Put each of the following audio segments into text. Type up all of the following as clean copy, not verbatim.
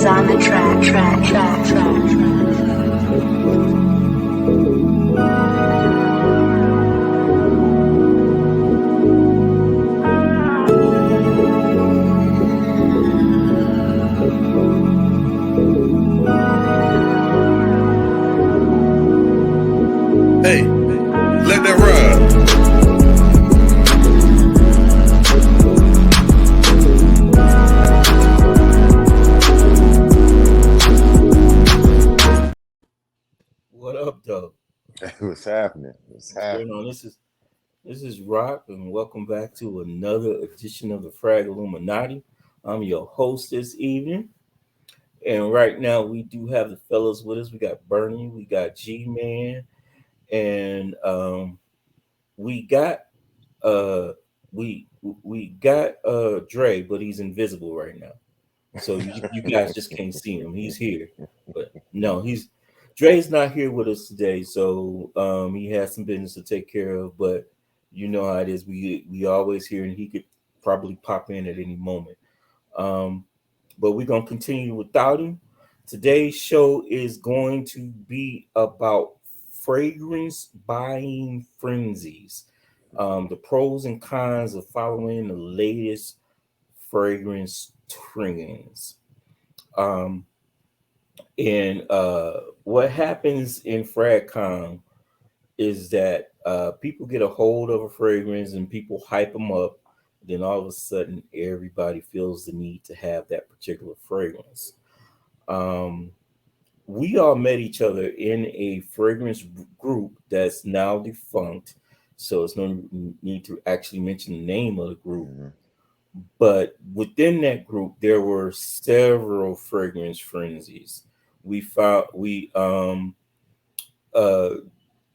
on the track. Hey, let that ride. What up, though? What's happening? What's going on? This is Roc, and welcome back to another edition of the Frag Illuminati. I'm your host this evening, and right now we do have the fellas with us. We got Bernie, we got G-Man, and we got we got Dre, but he's invisible right now, so you guys just can't see him. He's here, but no, Dre's not here with us today, so he has some business to take care of. But you know how it is. We always here, and he could probably pop in at any moment. But we're gonna continue without him. Today's show is going to be about fragrance buying frenzies, the pros and cons of following the latest fragrance trends. And what happens in FragCon is that people get a hold of a fragrance and people hype them up. Then all of a sudden, everybody feels the need to have that particular fragrance. We all met each other in a fragrance group that's now defunct. So it's no need to actually mention the name of the group. Mm-hmm. But within that group, there were several fragrance frenzies. We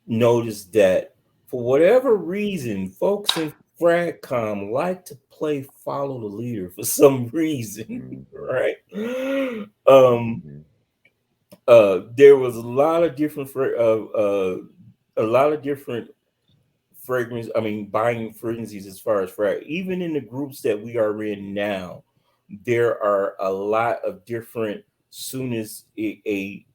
noticed that for whatever reason, folks in Fragcom like to play follow the leader for some reason, right? There was a lot of different fragrance. I mean, buying fragrances as far as even in the groups that we are in now, there are a lot of different. Soon as a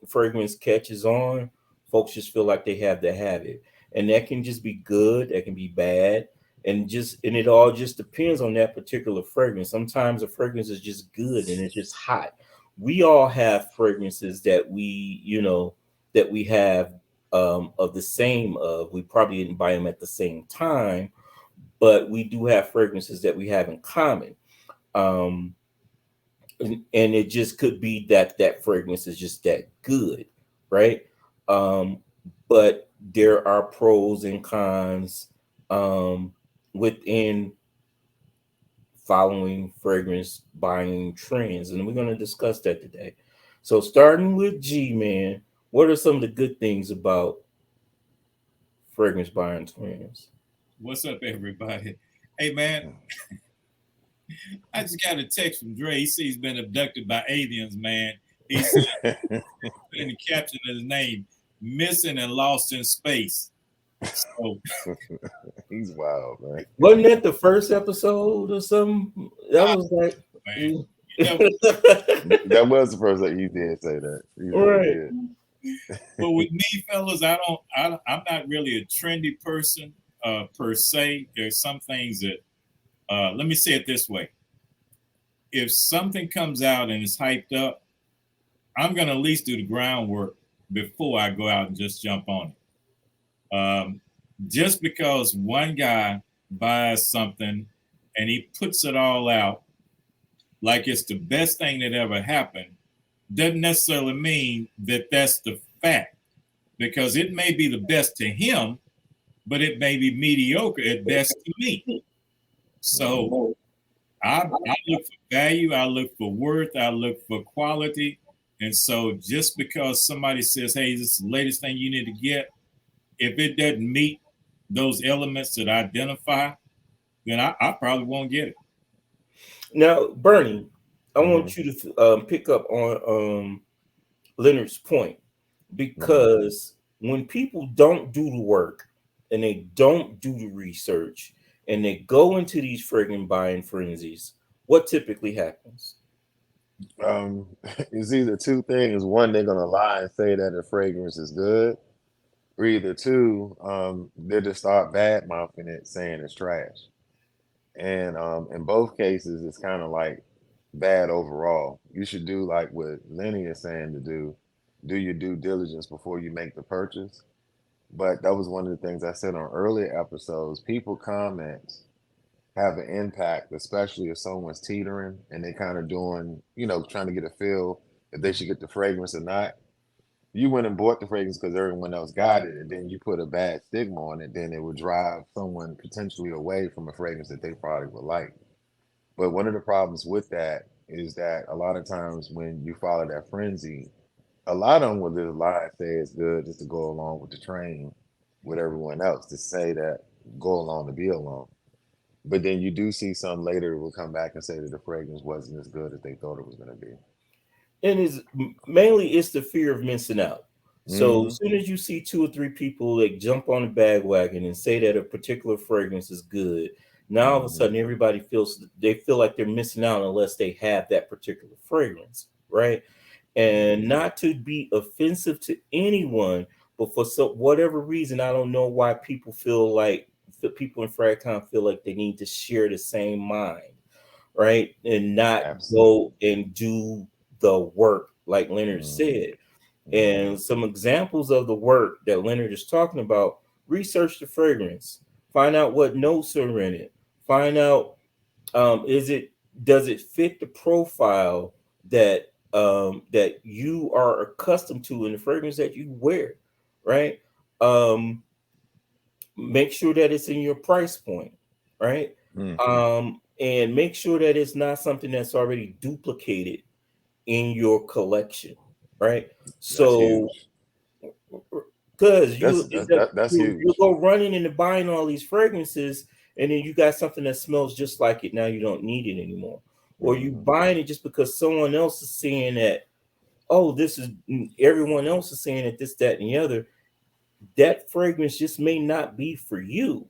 fragrance catches on, folks just feel like they have to have it, and that can just be good, that can be bad, and it all just depends on that particular fragrance. Sometimes a fragrance is just good and it's just hot. We all have fragrances that we have of the same of. We probably didn't buy them at the same time, but we do have fragrances that we have in common. And it just could be that fragrance is just that good, right? But there are pros and cons within following fragrance buying trends, and we're going to discuss that today. So starting with G-Man, what are some of the good things about fragrance buying trends? What's up, everybody? Hey, man, I just got a text from Dre. He says he's been abducted by aliens, man. He said in the caption of his name, missing and lost in space. So He's wild, man. Wasn't that the first episode or something? That was like, man, that was the first that he did say that. Right. But with me, fellas, I'm not really a trendy person per se. There's some things that let me say it this way. If something comes out and it's hyped up, I'm going to at least do the groundwork before I go out and just jump on it. Just because one guy buys something and he puts it all out like it's the best thing that ever happened, doesn't necessarily mean that that's the fact, because it may be the best to him, but it may be mediocre at best to me. So I look for value, I look for worth, I look for quality. And so just because somebody says, hey, this is the latest thing you need to get, if it doesn't meet those elements that I identify, then I probably won't get it. Now, Bernie, I want you to pick up on Leonard's point, because when people don't do the work and they don't do the research and they go into these friggin' buying frenzies, what typically happens? It's either two things. One, they're gonna lie and say that the fragrance is good, or either two, they'll just start bad mouthing it, saying it's trash. And in both cases, it's kind of like bad overall. You should do like what Lenny is saying to do. Do your due diligence before you make the purchase. But that was one of the things I said on earlier episodes. People comments have an impact, especially if someone's teetering and they kind of doing, trying to get a feel if they should get the fragrance or not. You went and bought the fragrance because everyone else got it, and then you put a bad stigma on it, then it would drive someone potentially away from a fragrance that they probably would like. But one of the problems with that is that a lot of times when you follow that frenzy, a lot of them will just lie and say it's good just to go along with the train with everyone else, to say that go along to be along. But then you do see some later will come back and say that the fragrance wasn't as good as they thought it was going to be. And is mainly it's the fear of missing out. So Mm-hmm. as soon as you see two or three people that jump on the bandwagon and say that a particular fragrance is good, now all of a Mm-hmm. sudden everybody feel like they're missing out unless they have that particular fragrance, right? And not to be offensive to anyone, but for whatever reason, I don't know why people feel like the people in Fragcon feel like they need to share the same mind, right? And not go Absolutely. and do the work, like Leonard Mm-hmm. said. Mm-hmm. And some examples of the work that Leonard is talking about: research the fragrance, find out what notes are in it, find out is it does it fit the profile that you are accustomed to in the fragrance that you wear, right? Um, make sure that it's in your price point, right? Mm-hmm. And make sure that it's not something that's already duplicated in your collection, right? That's So, huge. because That's that, that that's you huge. go running into buying all these fragrances, and then you got something that smells just like it. Now you don't need it anymore, or you Mm-hmm. buying it just because someone else is saying that. Oh, this is everyone else is saying that this, that, and the other. That fragrance just may not be for you.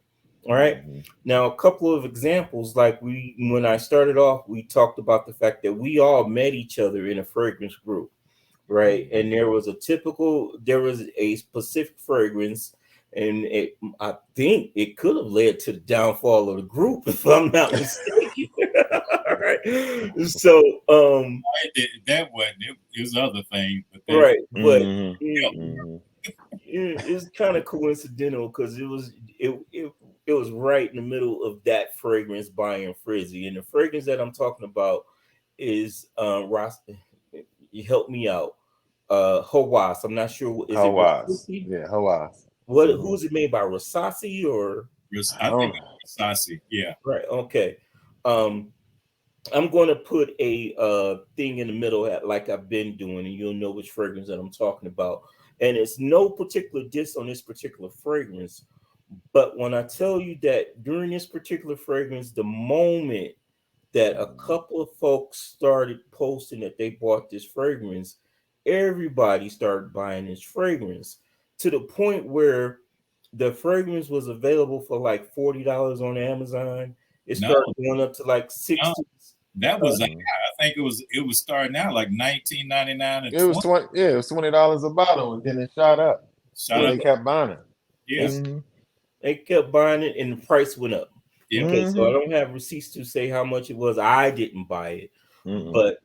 All right. Mm-hmm. Now, a couple of examples, like when I started off, we talked about the fact that we all met each other in a fragrance group, right? Mm-hmm. And there was a specific fragrance, and I think it could have led to the downfall of the group, if I'm not mistaken. All right. So, That wasn't it was other things, but that right, but Mm-hmm. Mm-hmm. it's kind of coincidental because it was right in the middle of that fragrance buying frizzy, and the fragrance that I'm talking about is Ross. You help me out. Hawas. I'm not sure. Is it Hawas. Rosasi? Yeah, Hawas. What? Mm-hmm. Who is it made by? Rosasi or I think Oh, it was Sassi. Yeah. right? Okay. Um, I'm going to put a thing in the middle like I've been doing, and you'll know which fragrance that I'm talking about. And it's no particular diss on this particular fragrance, but when I tell you that during this particular fragrance, the moment that a mm-hmm. couple of folks started posting that they bought this fragrance, everybody started buying this fragrance to the point where the fragrance was available for like $40 on Amazon. It No, started going up to like no, 60. that was Mm-hmm. I think it was starting out like 19.99 and It was 20 20. Yeah, it was $20 a bottle, and then it shot up shot because It, up. they kept buying it. Yeah, it's, Mm-hmm. they kept buying it and the price went up. yeah. Okay, so I Mm-hmm. don't have receipts to say how much it was. I didn't buy it, Mm-hmm. but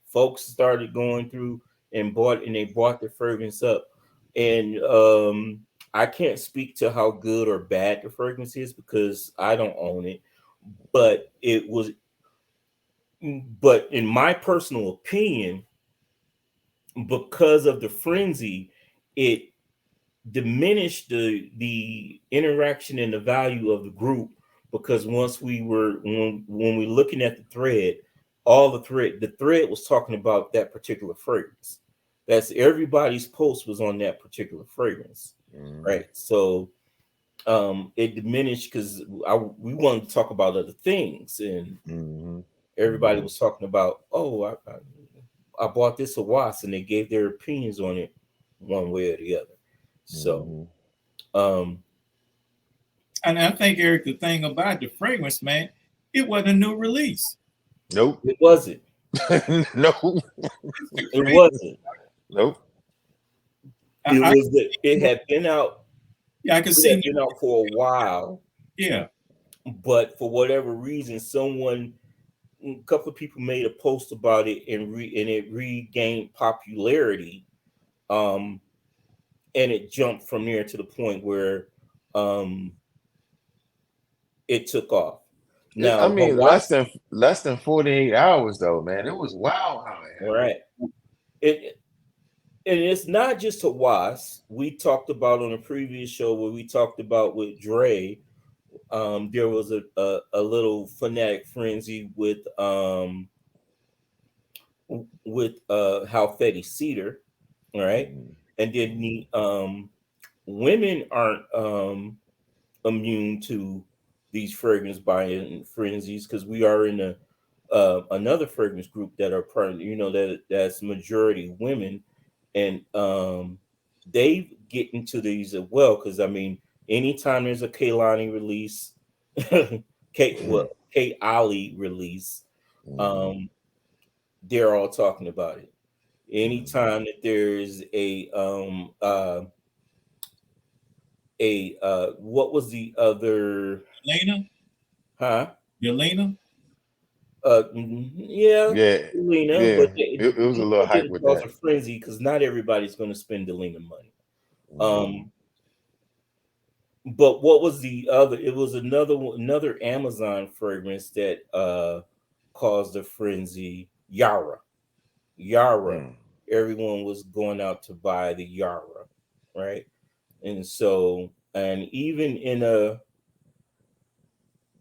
folks started going through and they bought the fragrance up. And I can't speak to how good or bad the fragrance is because I don't own it. But but in my personal opinion, because of the frenzy, it diminished the interaction and the value of the group because once when we looking at the thread, the thread was talking about that particular fragrance. That's everybody's post was on that particular fragrance, Mm-hmm. right? So it diminished because we wanted to talk about other things, and Mm-hmm. everybody Mm-hmm. was talking about, oh, I bought this a wasp, and they gave their opinions on it one way or the other. So Mm-hmm. um, And I think Eric, the thing about the fragrance, man, it wasn't a new release. Nope. it wasn't. No, It wasn't. nope. It had been out. Yeah, I can It see. had been out for a while, Yeah, but for whatever reason, a couple of people made a post about it, and it regained popularity. Um, and it jumped from there to the point where um it took off. I Now mean, Hawaii, less than 48 hours though, man. It was wild how it happened. right? It and it's not just Hawaii. We talked about on a previous show where we talked about with Dre. There was a little fanatic frenzy with how Fetty Cedar, right? Mhm. And then the women aren't immune to these fragrance buying frenzies because we are in another fragrance group that are part, that's majority women, and they get into these as well. Because I mean, anytime there's a Kaylani release, K Ali release, Mhm. um, they're all talking about it. Mhm. Anytime that there's what was the other, Lena, huh? Yelena. Yeah, Yeah, Delina, yeah. but It was a little hype didn't with cause that. a frenzy because not everybody's going to spend Delina money. Mhm. Um, but what was the other? It was another Amazon fragrance that caused a frenzy. Yara. Mm. Everyone was going out to buy the Yara, right? And so, and even in a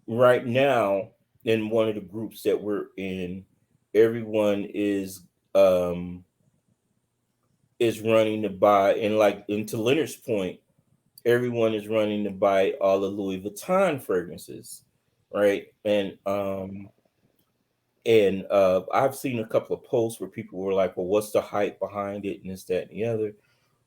right now in one of the groups that we're in, everyone is running to buy, and like, and to Leonard's point, everyone is running to buy all the Louis Vuitton fragrances, right? And I've seen a couple of posts where people were like, well, what's the hype behind it, and this, that, and the other.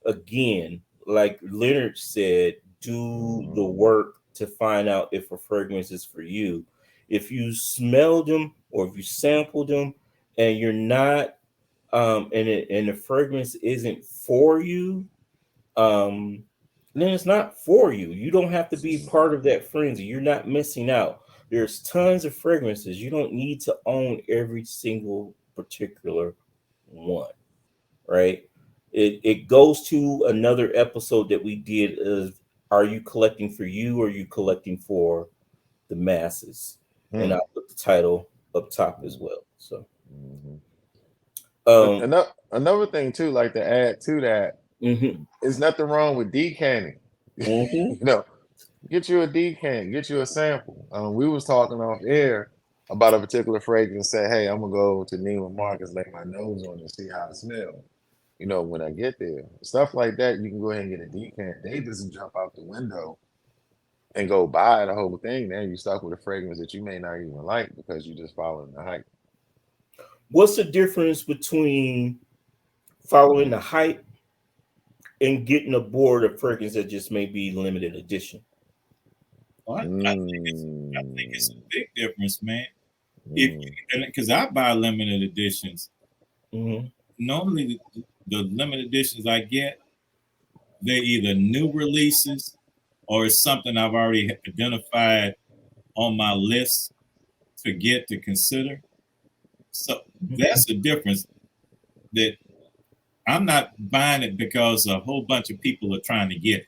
Again, like Leonard said, do the Mhm. work to find out if a fragrance is for you. If you smelled them or if you sampled them and you're not, and the fragrance isn't for you, um, then it's not for you. You don't have to be part of that frenzy. You're not missing out. There's tons of fragrances. You don't need to own every single particular one, right? It goes to another episode that we did of, are you collecting for you or are you collecting for the masses? And Mm. I'll put the title up top as well. So Mhm. um Another thing too, like to add to that, mhm, is nothing wrong with decanning. mhm. You know, get you a decant, get you a sample. We was talking off air about a particular fragrance. Say, hey, I'm gonna go to Neiman Marcus, lay my nose on it, and see how it smells. When I get there, stuff like that, you can go ahead and get a decant. They just jump out the window and go buy the whole thing. Then you stuck with a fragrance that you may not even like because you just following the hype. What's the difference between following the hype and getting aboard a fragrance that just may be limited edition? Well, I think it's a Mm, big difference, man. If mm, because I buy limited editions. Hmm. Normally, the limited editions I get, they're either new releases or it's something I've already identified on my list to get to consider. So that's the difference. That I'm not buying it because a whole bunch of people are trying to get it.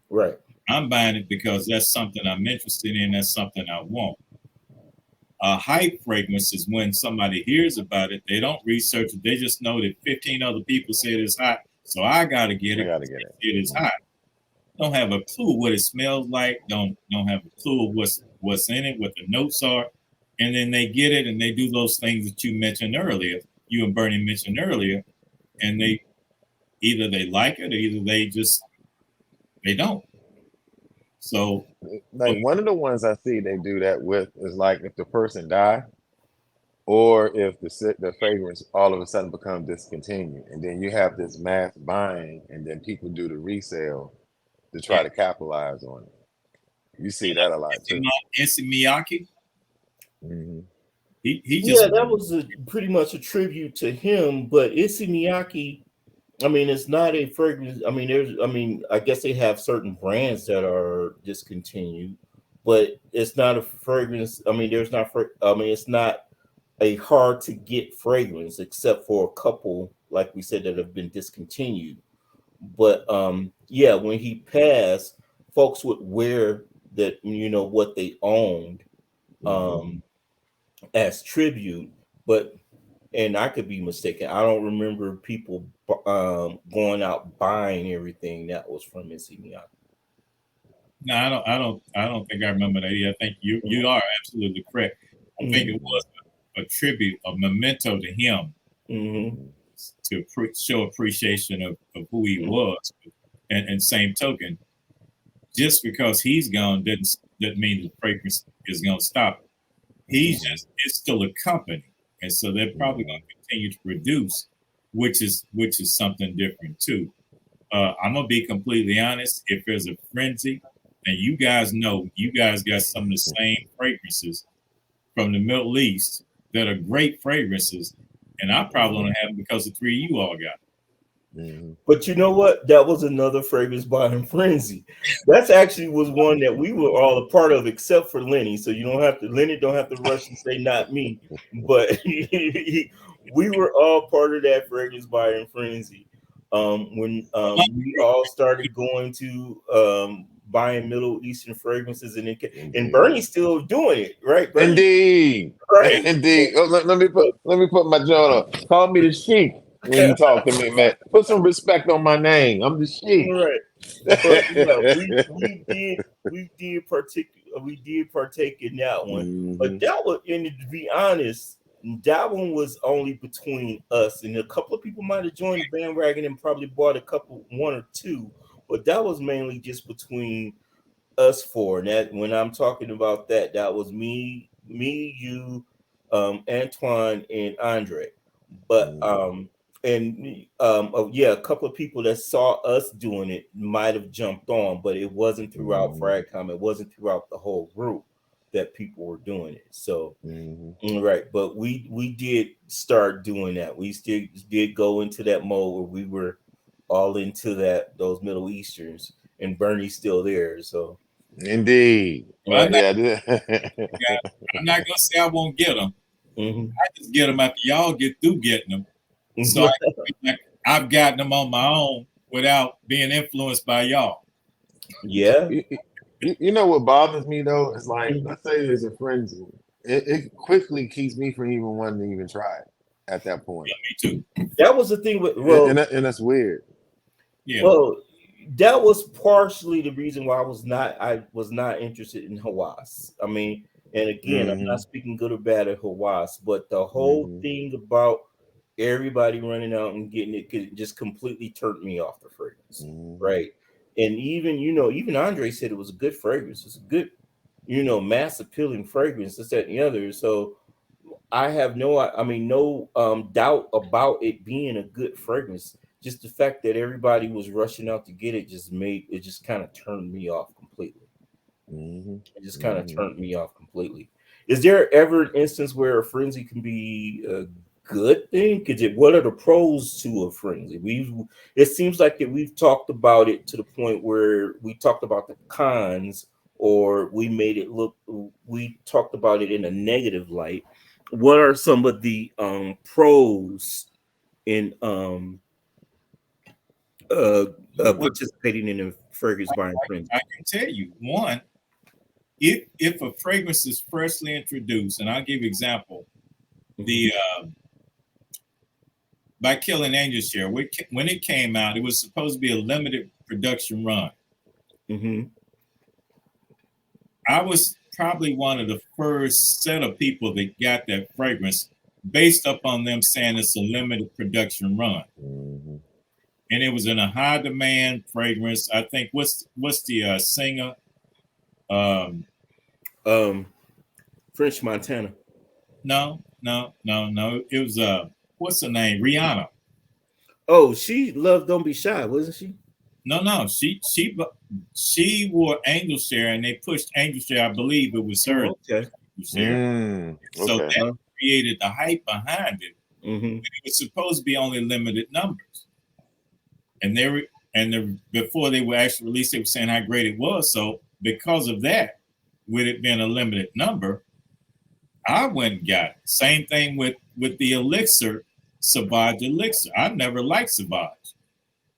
Right. I'm buying it because that's something I'm interested in. That's something I want. A hype fragrance is when somebody hears about it, they don't research it, they just know that 15 other people said it's hot, so I gotta get I it gotta because get they it. said it's Mm, hot. Don't have a clue what it smells like, don't have a clue of what's in it, what the notes are, and then they get it and they do those things that you mentioned earlier, you and Bernie mentioned earlier, and they either they like it or either they don't. So like one of the ones I see they do that with is like if the person die or if the fragrance all of a sudden become discontinued, and then you have this mass buying, and then people do the resale to yeah, try to capitalize on it. You see that a lot too. Issey Miyake, Hmm He just that was pretty much a tribute to him. But Issey Miyake, I mean, it's not a fragrance. I mean, I guess they have certain brands that are discontinued, but it's not a fragrance. I mean, it's not a hard to get fragrance except for a couple, like we said, that have been discontinued. But yeah, when he passed, folks would wear that, what they owned as tribute. But and I could be mistaken. I don't remember people going out buying everything that was from Missy Miyake. no, I don't think I remember that. I think you are absolutely correct. I think it was a tribute, a memento to him, to show appreciation of who he was. And same token, just because he's gone doesn't mean the fragrance is going to stop. It's still a company, and so they're probably going to continue to produce, which is something different too. I'm gonna be completely honest. If there's a frenzy, and you guys got some of the same fragrances from the Middle East that are great fragrances, and I probably don't have them because the three of you all got. But you know what? That was another fragrance buying frenzy. That's actually was one that we were all a part of, except for Lenny. So Lenny don't have to rush and say not me. But we were all part of that fragrance buying frenzy. When we all started going to buying Middle Eastern fragrances, and Bernie's still doing it, right? Bernie? Indeed, Right? indeed. Oh, let me put my joint on. Call me the Sheik when you talk to me, man. Put some respect on my name. I'm the Sheik. Right. But yeah, we did partake in that one. But that was, and to be honest, that one was only between us, and a couple of people might have joined the bandwagon and probably bought one or two, but that was mainly just between us four. And that, when I'm talking about that was me, you, Antoine, and Andre. But a couple of people that saw us doing it might have jumped on, but it wasn't throughout Fragcom. It wasn't throughout the whole group that people were doing it. So right, but we did start doing that. We still did go into that mode where we were all into those Middle Easterns, and Bernie's still there. So indeed. Well, I'm not Yeah. gonna say I won't get them. I just get them after y'all get through getting them. So I've gotten them on my own without being influenced by y'all. Yeah. You know what bothers me though? It's like, let's say there's a frenzy. It quickly keeps me from even wanting to even try it at that point. Yeah, me too. That was the thing with and that's weird. Yeah. Well, that was partially the reason why I was not interested in Hawass. I mean, and again, I'm not speaking good or bad at Hawass, but the whole thing about everybody running out and getting it just completely turned me off the fragrance, right? And even Andre said it was a good fragrance. It's a good, mass appealing fragrance, this, that, and the other. So I have no doubt about it being a good fragrance. Just the fact that everybody was rushing out to get it just kind of turned me off completely. It just kind of turned me off completely. Is there ever an instance where a frenzy can be a good thing? What are the pros to a frenzy? It seems like that we've talked about it to the point where we talked about the cons, or we talked about it in a negative light. What are some of the pros in participating in a fragrance buying frenzy? I can tell you one. If a fragrance is freshly introduced, and I'll give you an example, the by Killing Angel Share, when it came out, it was supposed to be a limited production run. I was probably one of the first set of people that got that fragrance based upon them saying it's a limited production run. And it was in a high demand fragrance. I think what's the singer? French Montana. No. It was what's her name? Rihanna. Oh, she loved Don't Be Shy, wasn't she? No. She wore Angel Share, and they pushed Angel Share. I believe it was her. Okay. So that created the hype behind it. Mm-hmm. It was supposed to be only limited numbers, and before they were actually released, they were saying how great it was. So because of that, with it being a limited number, I went and got it. Same thing with the elixir, Savage elixir. I never liked Savage,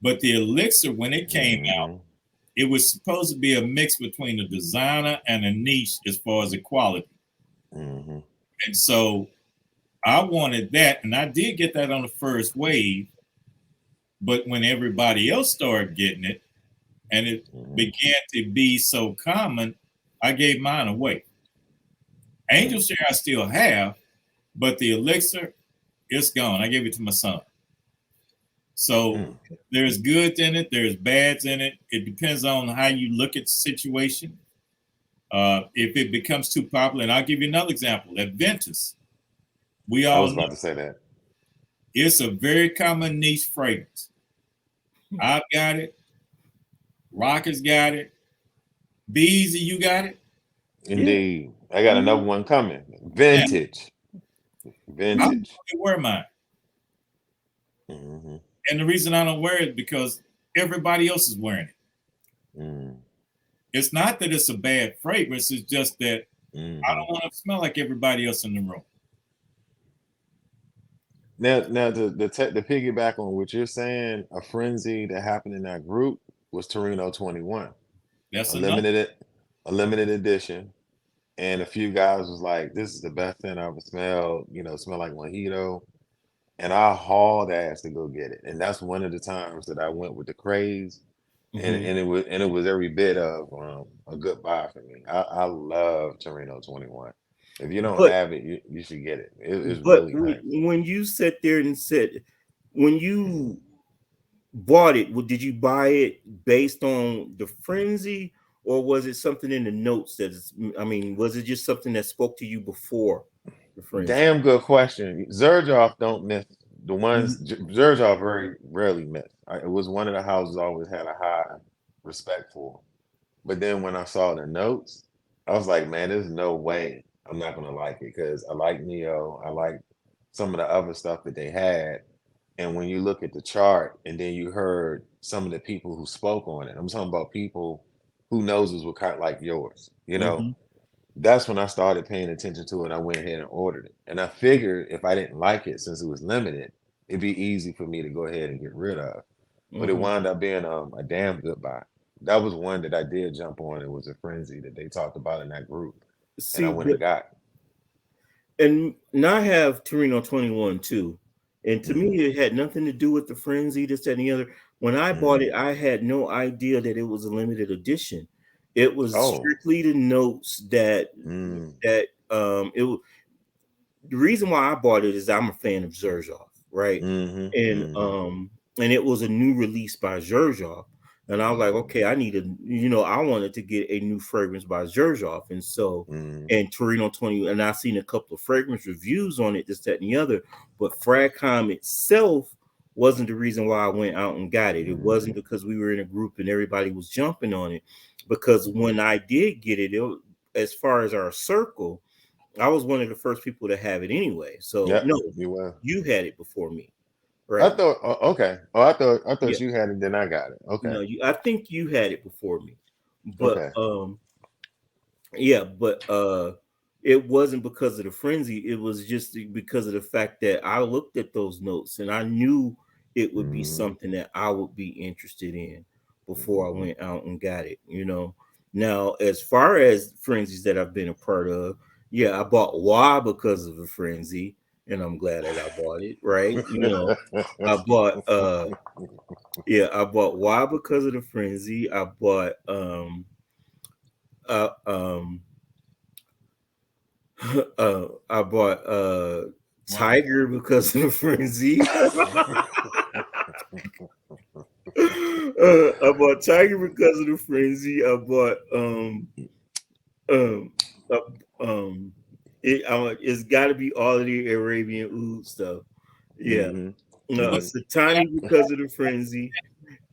but the elixir when it came out, it was supposed to be a mix between a designer and a niche as far as the quality. And so I wanted that, and I did get that on the first wave. But when everybody else started getting it, and it began to be so common, I gave mine away. Angel Share I still have, but the elixir, it's gone. I gave it to my son. So there's goods in it, there's bads in it. It depends on how you look at the situation. If it becomes too popular, and I'll give you another example. Adventus. I was about to say that. It's a very common niche fragrance. I've got it. Roc has got it. Beezy, you got it? Indeed. I got another one coming. Vintage. I Vintage. don't wear mine. And the reason I don't wear it is because everybody else is wearing it. It's not that it's a bad fragrance. It's just that I don't want to smell like everybody else in the room. Now to piggyback on what you're saying, a frenzy that happened in that group was Torino 21. That's a limited edition. And a few guys was like, this is the best thing I ever smelled, smell like mojito. And I hauled ass to go get it. And that's one of the times that I went with the craze. And it was every bit of a good buy for me. I love Torino 21. If you don't have it, you should get it. It's really nice. When you sat there and said, when you bought it, did you buy it based on the frenzy, or was it something in the notes was it just something that spoke to you before the frenzy? Damn good question. Zerjoff don't miss the ones. Zerjoff very rarely miss. It was one of the houses I always had a high respect for. But then when I saw the notes, I was like, man, there's no way I'm not gonna like it, because I like Neo. I like some of the other stuff that they had. And when you look at the chart and then you heard some of the people who spoke on it, I'm talking about people who noses were kind of like yours, That's when I started paying attention to it. I went ahead and ordered it. And I figured if I didn't like it, since it was limited, it'd be easy for me to go ahead and get rid of. But it wound up being a damn good buy. That was one that I did jump on. It was a frenzy that they talked about in that group. And I went and got. And now I have Torino 21 too. And to me, it had nothing to do with the frenzy, this, that, and the other. When I bought it, I had no idea that it was a limited edition. It was strictly the notes that it was. The reason why I bought it is I'm a fan of Zerjoff, right? And it was a new release by Zerjoff. And I was like, okay, I wanted to get a new fragrance by Zerjoff. And so, and Torino 20, and I've seen a couple of fragrance reviews on it, this, that, and the other. But Fragcom itself wasn't the reason why I went out and got it. It wasn't because we were in a group and everybody was jumping on it. Because when I did get it, as far as our circle, I was one of the first people to have it anyway. So, you had it before me. Right. I thought, okay. Oh, I thought you had it, then I got it. Okay. No, I think you had it before me, but it wasn't because of the frenzy. It was just because of the fact that I looked at those notes and I knew it would be something that I would be interested in before I went out and got it. Now as far as frenzies that I've been a part of, I bought Why because of a frenzy. And I'm glad that I bought it, right? I bought I bought Why because of the frenzy. I bought I bought Tiger because of the frenzy. I bought Tiger because of the frenzy. I bought it's got to be all of the Arabian Oud stuff. Satani because of the frenzy,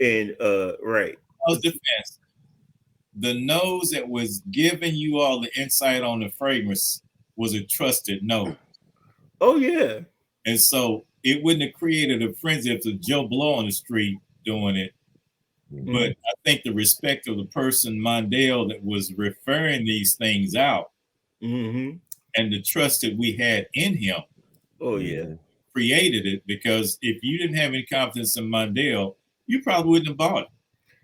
and right. Defense. The nose that was giving you all the insight on the fragrance was a trusted nose. Oh yeah. And so it wouldn't have created a frenzy if it's Joe Blow on the street doing it. But I think the respect of the person, Mondale, that was referring these things out Mm-hmm. and the trust that we had in him Oh yeah. created it, because if you didn't have any confidence in Mondale, you probably wouldn't have bought it.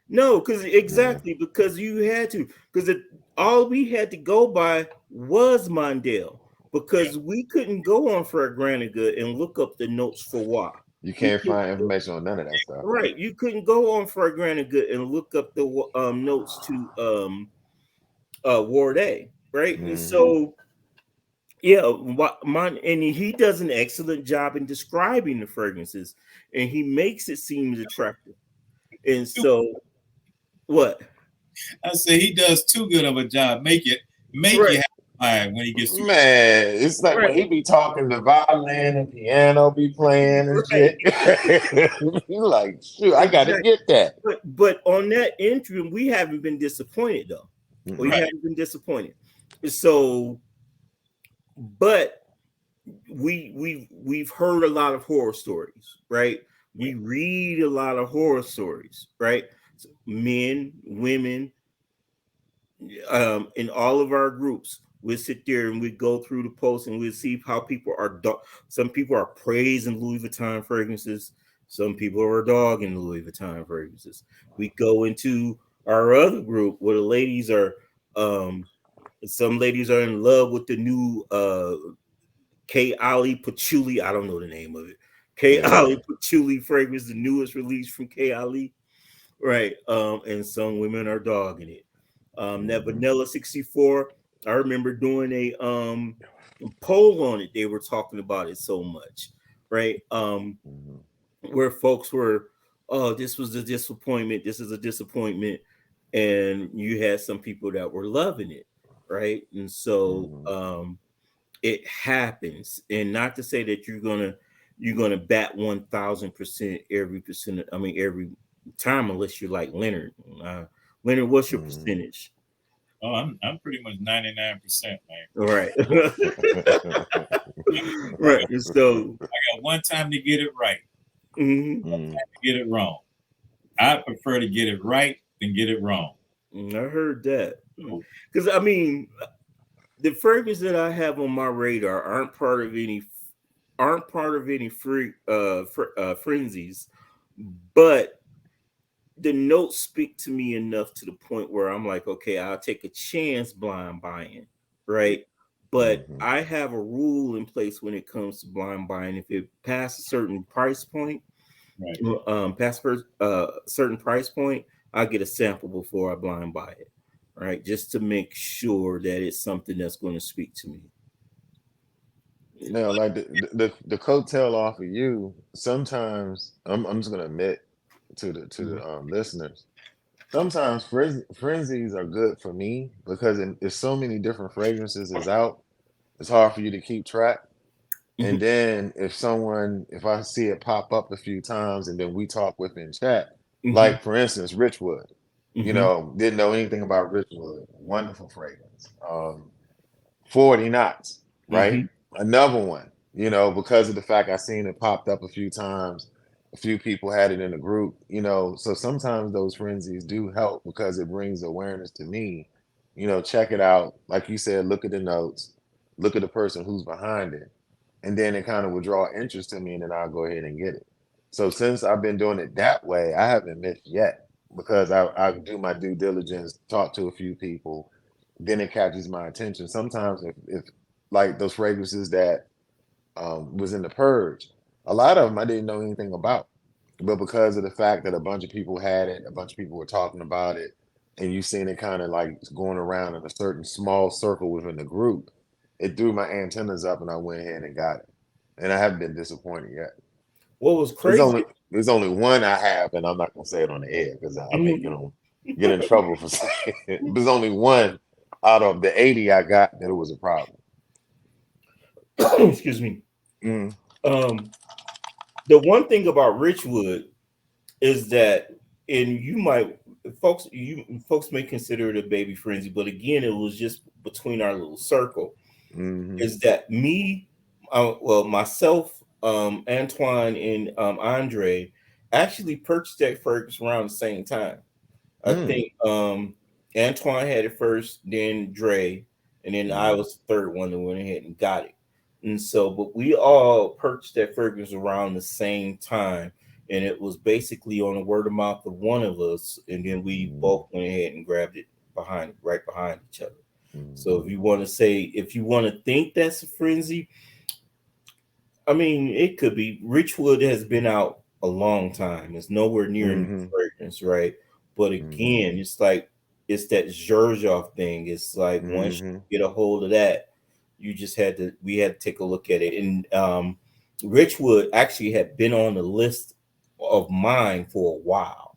No, because you had to, because all we had to go by was Mondale, because we couldn't go on for a Graniger and look up the notes for why. You We can't couldn't find information on none of that stuff. Right, you couldn't go on for a Graniger and look up the notes to Ward A, right? And so yeah, and he does an excellent job in describing the fragrances, and he makes it seem attractive. And so, what? I say he does too good of a job. Make you Right. happy when he gets through. Man, it's like when he be talking, the violin and piano be playing and shit. You like, shoot, I gotta get that. But on that entry, we haven't been disappointed though. We Right. haven't been disappointed. So, but we've heard a lot of horror stories, right? We read a lot of horror stories, right? So men, women, in all of our groups, we'll sit there and we go through the posts and we'll see how people are. Some people are praising Louis Vuitton fragrances. Some people are dogging Louis Vuitton fragrances. We go into our other group where the ladies are. Some ladies are in love with the new K. Ali Patchouli. I don't know the name of it. K. Ali Patchouli fragrance, the newest release from K. Ali. Right. And some women are dogging it. That Vanilla 64, I remember doing a poll on it. They were talking about it so much, right? Where folks were, oh, this was a disappointment. This is a disappointment. And you had some people that were loving it, right? And so it happens. And not to say that you're gonna bat 1,000% every time, unless you're like Leonard. Leonard, what's your percentage? Oh, I'm pretty much 99%, man. All right. Right. So I got one time to get it right. One time to get it wrong. I prefer to get it right than get it wrong. I heard that. Because I mean, the fragrances that I have on my radar aren't part of any frenzies, but the notes speak to me enough to the point where I'm like, okay, I'll take a chance blind buying, right? But I have a rule in place when it comes to blind buying. If it passes a certain price point, certain price point, I get a sample before I blind buy it, right? Just to make sure that it's something that's going to speak to me. Now, like the coattail off of you, sometimes I'm just gonna admit to the listeners, sometimes frenzies are good for me because there's so many different fragrances is out. It's hard for you to keep track. And then if I see it pop up a few times and then we talk within chat, like for instance, Richwood, didn't know anything about Richwood. Wonderful fragrance. 40 knots, right? Another one, because of the fact I seen it popped up a few times. A few people had it in the group, so sometimes those frenzies do help because it brings awareness to me. Check it out. Like you said, look at the notes, look at the person who's behind it. And then it kind of will draw interest to me and then I'll go ahead and get it. So since I've been doing it that way, I haven't missed yet because I do my due diligence, talk to a few people, then it catches my attention. Sometimes if like those fragrances that was in the purge, a lot of them I didn't know anything about, but because of the fact that a bunch of people had it, a bunch of people were talking about it, and you seen it kind of like going around in a certain small circle within the group, it threw my antennas up and I went ahead and got it, and I haven't been disappointed yet. What was crazy? There's only one I have, and I'm not gonna say it on the air because I may get in trouble for saying it. There's only one out of the 80 I got that it was a problem. Excuse me. The one thing about Richwood is that, and folks may consider it a baby frenzy, but again, it was just between our little circle. Is that me well, myself, Antoine, and Andre actually purchased that fragrance around the same time. I think Antoine had it first, then Dre, and then I was the third one that went ahead and got it. And so, but we all purchased that fragrance around the same time, and it was basically on the word of mouth of one of us, and then we both went ahead and grabbed it right behind each other. So if you want to say, if you want to think that's a frenzy, I mean, it could be. Richwood has been out a long time. It's nowhere near a new fragrance, right? But again, it's like it's that Zherzhov thing. It's like once you get a hold of that, we had to take a look at it. And Richwood actually had been on the list of mine for a while.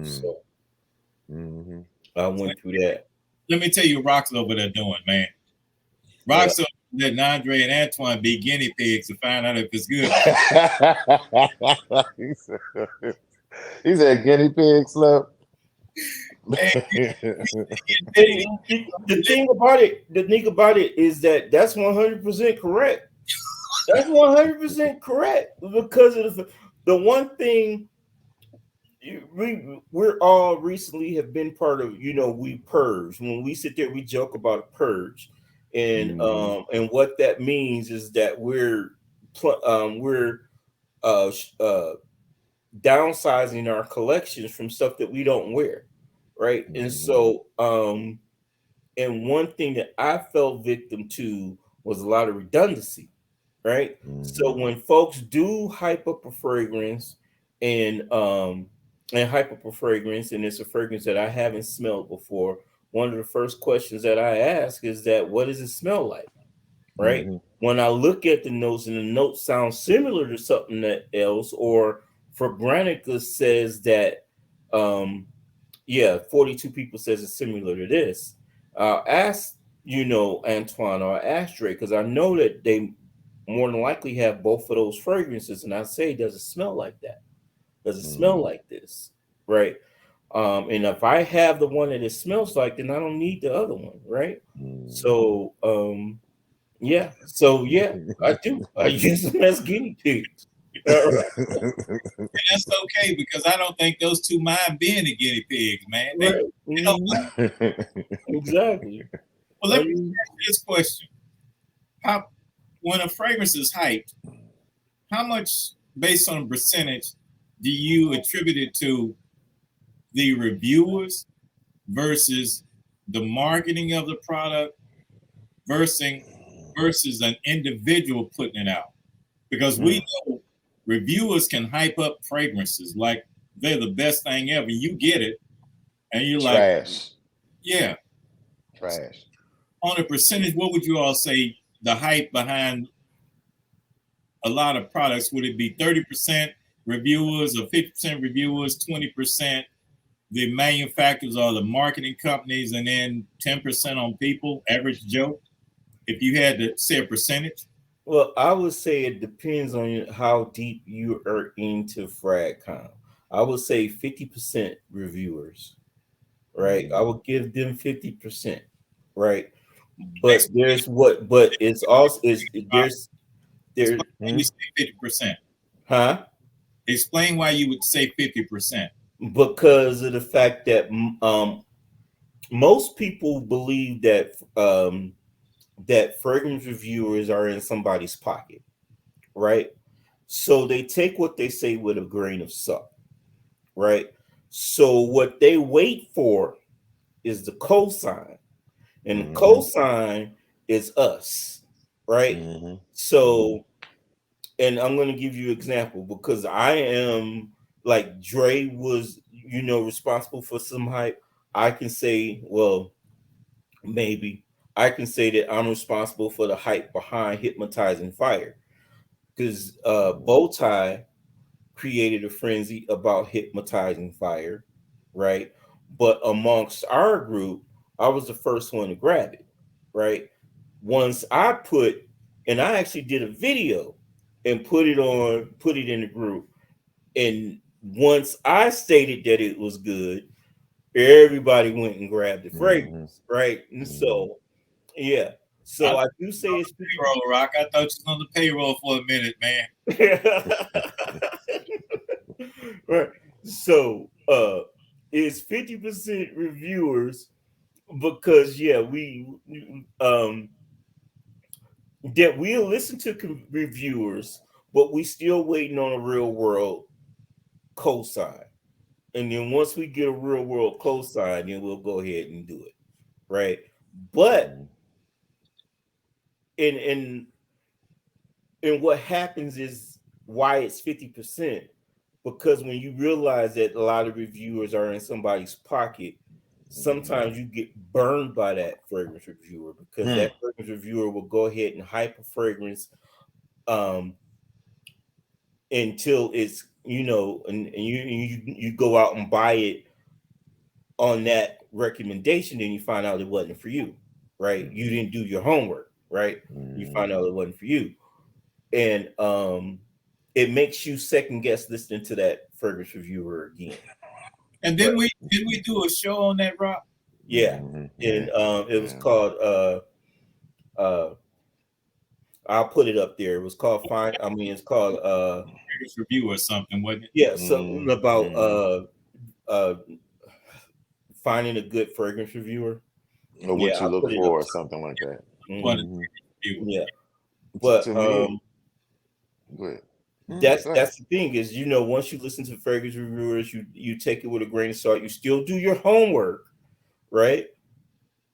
So I went through that. Let me tell you what Rock's over there doing, man. Rock's over letting Andre and Antoine be guinea pigs to find out if it's good. He said guinea pig slow. The thing about it is that that's 100% correct. That's 100% correct because of the one thing we're all recently have been part of. We purge. When we sit there, we joke about a purge, and what that means is that we're downsizing our collections from stuff that we don't wear, right? And so and one thing that I fell victim to was a lot of redundancy, right? So when folks do hype up a fragrance and hype up a fragrance, and it's a fragrance that I haven't smelled before, one of the first questions that I ask is that, what does it smell like? Right? When I look at the notes and the notes sound similar to something else, or for Granica says that 42 people says it's similar to this. I'll ask, Antoine, or ask Drake, because I know that they more than likely have both of those fragrances, and I say, does it smell like that? Does it smell like this? Right. And if I have the one that it smells like, then I don't need the other one, right? So I do. I use them as guinea pigs. And that's okay, because I don't think those two mind being the guinea pigs, man. Right. Exactly. Well, let me ask you this question. When a fragrance is hyped, how much, based on a percentage, do you attribute it to the reviewers versus the marketing of the product versus an individual putting it out? Because we know reviewers can hype up fragrances like they're the best thing ever. You get it, and you're trash. Yeah. Trash. On a percentage, what would you all say the hype behind a lot of products? Would it be 30% reviewers, or 50% reviewers, 20% the manufacturers or the marketing companies, and then 10% on people, average Joe? If you had to say a percentage? Well, I would say it depends on how deep you are into FragCom. I would say 50% reviewers, right? I would give them 50%, right? But it's also there's You say 50%. Huh? Explain why you would say 50%. Because of the fact that most people believe that that fragrance reviewers are in somebody's pocket, right? So they take what they say with a grain of salt, right? So what they wait for is the cosign, and the cosign is us, right? So, and I'm going to give you an example, because I am like Dre was, responsible for some hype. I can say, well, maybe I can say that I'm responsible for the hype behind Hypnotizing Fire, because Bowtie created a frenzy about Hypnotizing Fire, right? But amongst our group, I was the first one to grab it, right? Once I I actually did a video and put it in the group. And once I stated that it was good, everybody went and grabbed the fragrance, right? And so, yeah. So I do say it's 50%. Payroll, Rock. I thought you was on the payroll for a minute, man. Right. So it's 50% reviewers because that we'll listen to reviewers, but we still waiting on a real world cosign. And then once we get a real world cosign, then we'll go ahead and do it. Right. But and what happens is why it's 50%, because when you realize that a lot of reviewers are in somebody's pocket, sometimes you get burned by that fragrance reviewer, because that fragrance reviewer will go ahead and hype a fragrance until it's, and you go out and buy it on that recommendation, then you find out it wasn't for you, right? You didn't do your homework, right? You find out it wasn't for you. And it makes you second guess listening to that fragrance reviewer again. And then we do a show on that, Rock? Yeah. And it was called I'll put it up there. It was called it's called fragrance review or something, wasn't it? Yeah, something about finding a good fragrance reviewer. Or what you look for or something like that. Yeah. But go ahead. That's the thing is, once you listen to fragrance reviewers, you take it with a grain of salt. You still do your homework, right?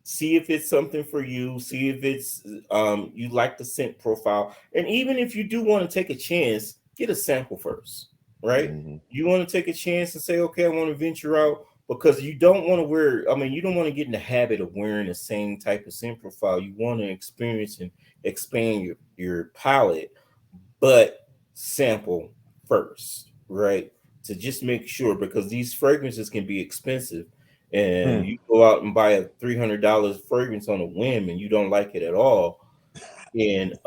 See if it's something for you. See if it's you like the scent profile. And even if you do want to take a chance, get a sample first, right? You want to take a chance and say, okay, I want to venture out, because you don't want to you don't want to get in the habit of wearing the same type of scent profile. You want to experience and expand your palette, but sample first, right? To just make sure, because these fragrances can be expensive, and you go out and buy a $300 fragrance on a whim and you don't like it at all. And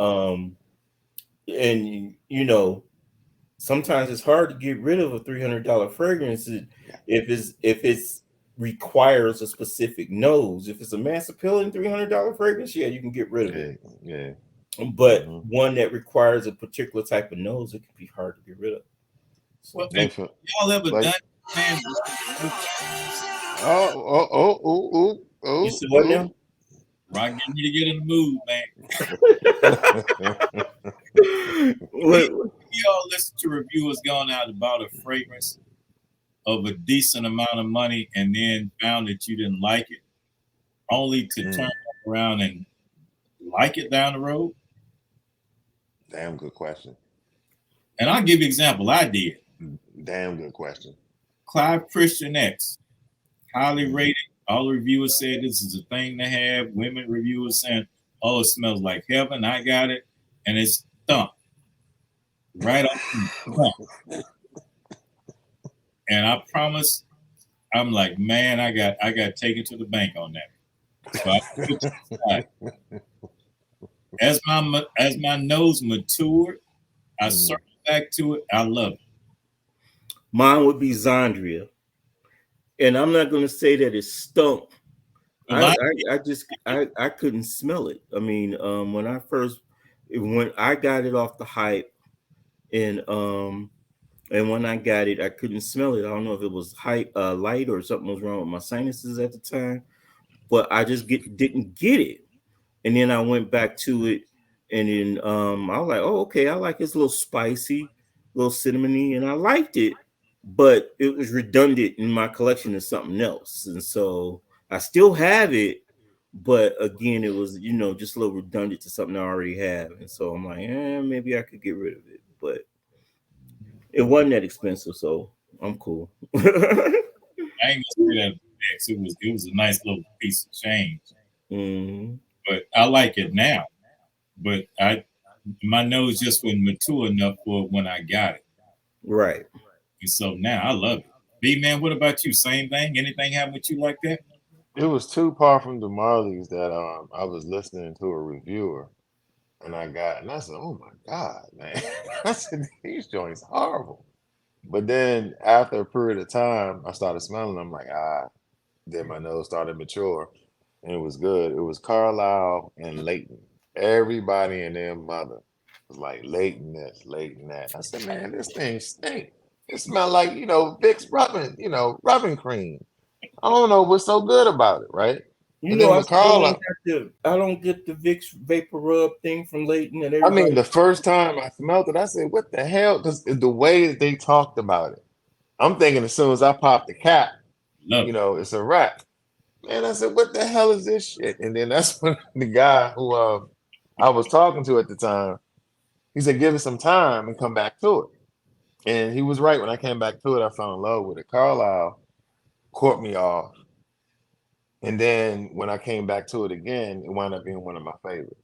sometimes it's hard to get rid of a $300 fragrance if it's requires a specific nose. If it's a mass appealing $300 fragrance, you can get rid of it. Yeah. But one that requires a particular type of nose, it can be hard to get rid of. So, y'all ever done, man? You see what now? Rock, getting you to get in the mood, man. Y'all listen to reviewers going out about a fragrance of a decent amount of money and then found that you didn't like it, only to turn around and like it down the road? Damn good question. And I'll give you an example. I did. Damn good question. Clive Christian X, highly rated. All the reviewers said this is a thing to have. Women reviewers saying, oh, it smells like heaven. I got it. And it's stunk. Right up. And I promise, I'm like, man, I got taken to the bank on that. So I put it aside. As my nose matured, I circled back to it. I love it. Mine would be Zandria. And I'm not going to say that it stunk. I couldn't smell it. I mean, when I got it off the hype, and when I got it, I couldn't smell it. I don't know if it was light or something was wrong with my sinuses at the time, but I just didn't get it. And then I went back to it, and then I was like, oh, okay, I like it's a little spicy, a little cinnamony, and I liked it. But it was redundant in my collection of something else. And so I still have it, but again, it was, just a little redundant to something I already have. And so I'm like, maybe I could get rid of it, but it wasn't that expensive, so I'm cool. I ain't gonna say that next. It was a nice little piece of change. But I like it now. But my nose just wasn't mature enough for when I got it. Right. And so now I love it. B-Man, what about you? Same thing? Anything happen with you like that? It was 2 Parfum de Marley's that I was listening to a reviewer, and I said, oh my God, man. I said, these joints horrible. But then after a period of time, I started smelling them, like, then my nose started mature. and it was good. It was Carlisle and Leighton. Everybody and their mother was like Leighton this, Leighton that. I said, man, this thing stink. It smelled like, Vicks rubbing, rubbing cream. I don't know what's so good about it, right? You And know, then I with still don't Carlisle, have to. I don't get the Vicks Vapor Rub thing from Leighton and I mean, everybody. the first time I smelled it, I said, what the hell? Because the way that they talked about it, I'm thinking as soon as I pop the cap, Love it. it's a wrap. Man, I said, what the hell is this shit? And then that's when the guy who I was talking to at the time, he said, give it some time and come back to it. And he was right. When I came back to it, I fell in love with it. Carlisle caught me off. And then when I came back to it again, it wound up being one of my favorites.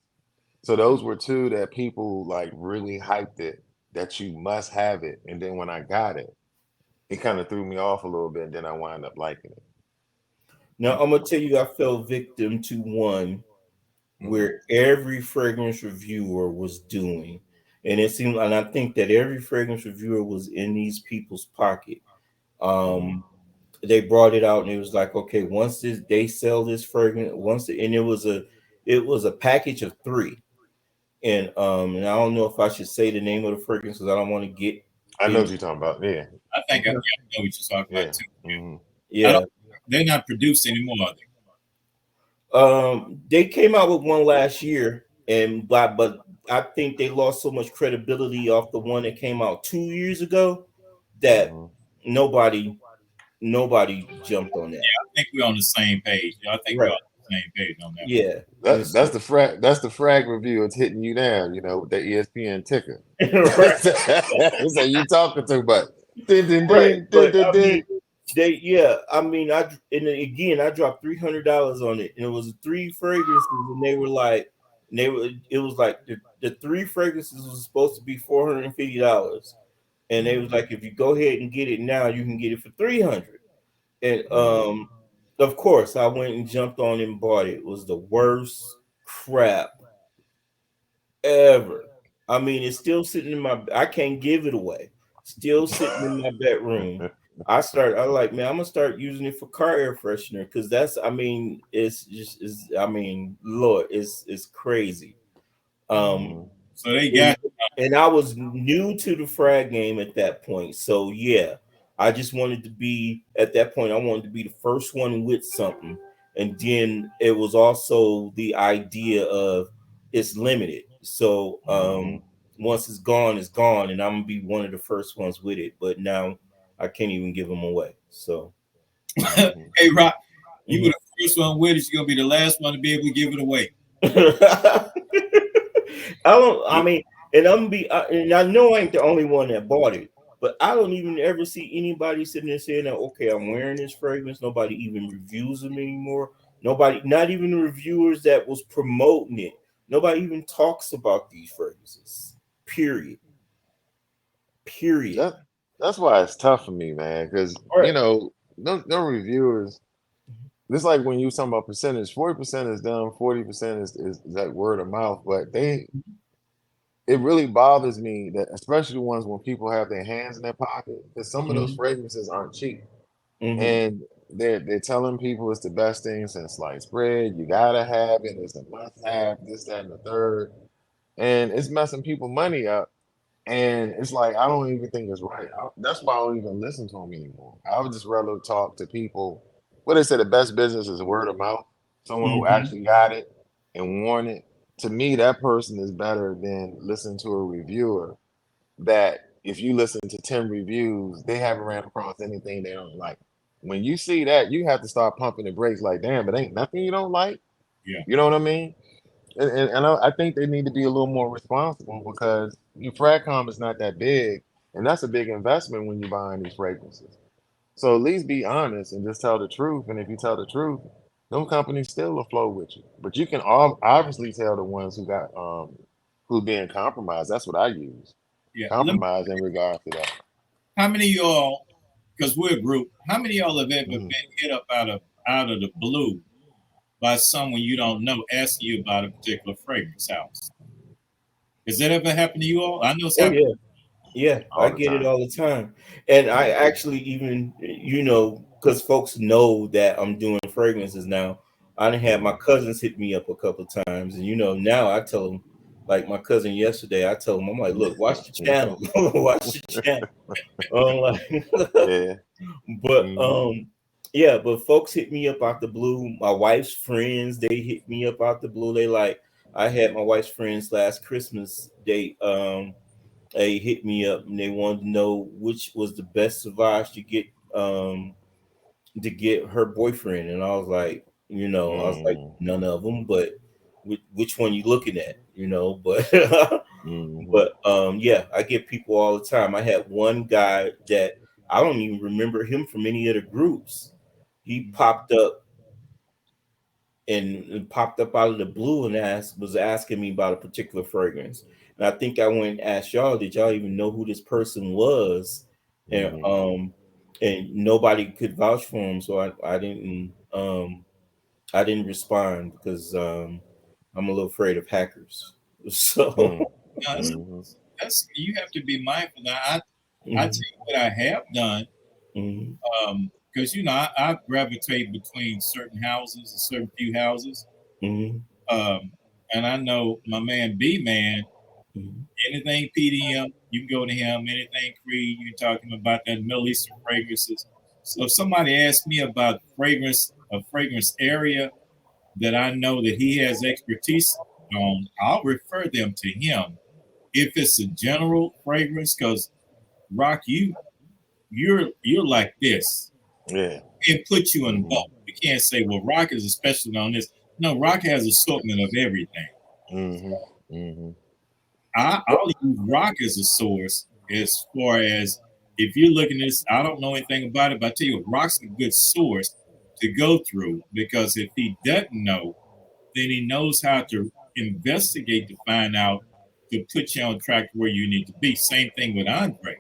So those were two that people like really hyped it, that you must have it. And then when I got it, it kind of threw me off a little bit. And then I wound up liking it. Now I'm gonna tell you, I fell victim to one where every fragrance reviewer was doing, and it seemed, and I think that every fragrance reviewer was in these people's pocket. Mm-hmm. They brought it out, and it was like, okay, once this they sell this fragrance, and it was a package of three, and I don't know if I should say the name of the fragrance because I don't want to get I know in. what you're talking about. Yeah. I think I know what you're talking Yeah. about too. Mm-hmm. I Yeah, don't. They're not produced anymore, are they? they came out with one last year, but I think they lost so much credibility off the one that came out 2 years ago that Mm-hmm. nobody nobody jumped on that. I think we're on the same page. I think we're Right. on the same page on that. Yeah. And That's so, the frag review. It's hitting you down, with the ESPN ticker. right. So you talking to, but ding, ding, Right. ding, ding, But ding, I mean, ding. and then again, I dropped $300 on it, and it was three fragrances, and they were like, it was like the three fragrances was supposed to be $450, and they was like, if you go ahead and get it now, you can get it for 300. And of course, I went and jumped on and bought it. It was the worst crap ever. I mean, it's still sitting in my. I can't give it away. Still sitting in my bedroom. I like, man, I'm gonna start using it for car air freshener because that's. I mean, it's just is. I mean, Lord, it's crazy. Um, Mhm. So they and, got and I was new to the frag game at that point, so yeah, I just wanted to be at that point. I wanted to be the first one with something, and then it was also the idea of it's limited. So Mhm. once it's gone, it's gone, and I'm gonna be one of the first ones with it. But now I can't even give them away. So Mhm. hey Rock, you were mhm. the first one with it. You're gonna be the last one to be able to give it away. I don't. I mean, and and I know I ain't the only one that bought it, but I don't even ever see anybody sitting there saying that. Okay, I'm wearing this fragrance. Nobody even reviews them anymore. Nobody, not even the reviewers that was promoting it. Nobody even talks about these fragrances. Period. Period. That that's why it's tough for me, man. Because All right. no reviewers. It's like when you talking about percentage. 40% is them. 40% is that word of mouth. But it really bothers me that, especially the ones when people have their hands in their pocket, because some of those Mm-hmm. fragrances aren't cheap, Mm-hmm. and they're telling people it's the best thing since sliced bread. You gotta have it. It's a must have. This, that, and the third, and it's messing people money up. And it's like I don't even think it's right. That's why I don't even listen to them anymore. I would just rather talk to people. What they say, the best business is word of mouth. Someone who Mm-hmm. actually got it and worn it. To me, that person is better than listening to a reviewer. That if you listen to 10 reviews, they haven't ran across anything they don't like. When you see that, you have to start pumping the brakes. Like, damn, it ain't nothing you don't like. Yeah. You know what I mean? And I think they need to be a little more responsible because your Fragcom is not that big, and that's a big investment when you're buying these fragrances. So at least be honest and just tell the truth. And if you tell the truth, those companies still will flow with you. But you can obviously tell the ones who got who being compromised. That's what I use. Yeah. Compromise in regards to that. How many of y'all, because we're a group, how many of y'all have ever Mhm. been hit up out of the blue by someone you don't know asking you about a particular fragrance house? Has that ever happened to you all? I know it's Oh happened. yeah. Yeah, I All the get it time. all the time. And I Mhm. actually even, because folks know that I'm doing fragrances now. I done had my cousins hit me up a couple times, and now I tell them, like my cousin yesterday, I tell him, I'm like, look, watch the channel, watch the channel. Like, Yeah. but Mm-hmm. yeah, but folks hit me up out the blue. My wife's friends, they hit me up out the blue. They like, I had my wife's friends last Christmas. They hit me up and they wanted to know which was the best Savage to get her boyfriend, and I was like, none of them, but which one you looking at, but Mm-hmm. but yeah, I get people all the time. I had one guy that I don't even remember him from any of the groups. He popped up out of the blue and was asking me about a particular fragrance. And I think I went and asked y'all, did y'all even know who this person was? And Mm-hmm. and nobody could vouch for him, so I didn't respond because I'm a little afraid of hackers. So No, Mm-hmm. that's you have to be mindful. Now, I tell mhm, you what I have done, mhm, because I gravitate between certain houses, a certain few houses, mhm, um, and I know my man B man. mhm, Anything PDM, you can go to him. Anything Creed, you can talk to him about that Middle Eastern fragrances. So if somebody asks me about a fragrance area that I know that he has expertise on, I'll refer them to him. If it's a general fragrance, because Rock, you're like this. Yeah. It puts you in Mm-hmm. bulk. You can't say, well, Rock is a specialist on this. No, Rock has assortment of everything. Mm-hmm. Mm-hmm. I'll use Rock as a source as far as if you're looking at this. I don't know anything about it, but I tell you, Rock's a good source to go through because if he doesn't know, then he knows how to investigate to find out to put you on track to where you need to be. Same thing with Andre.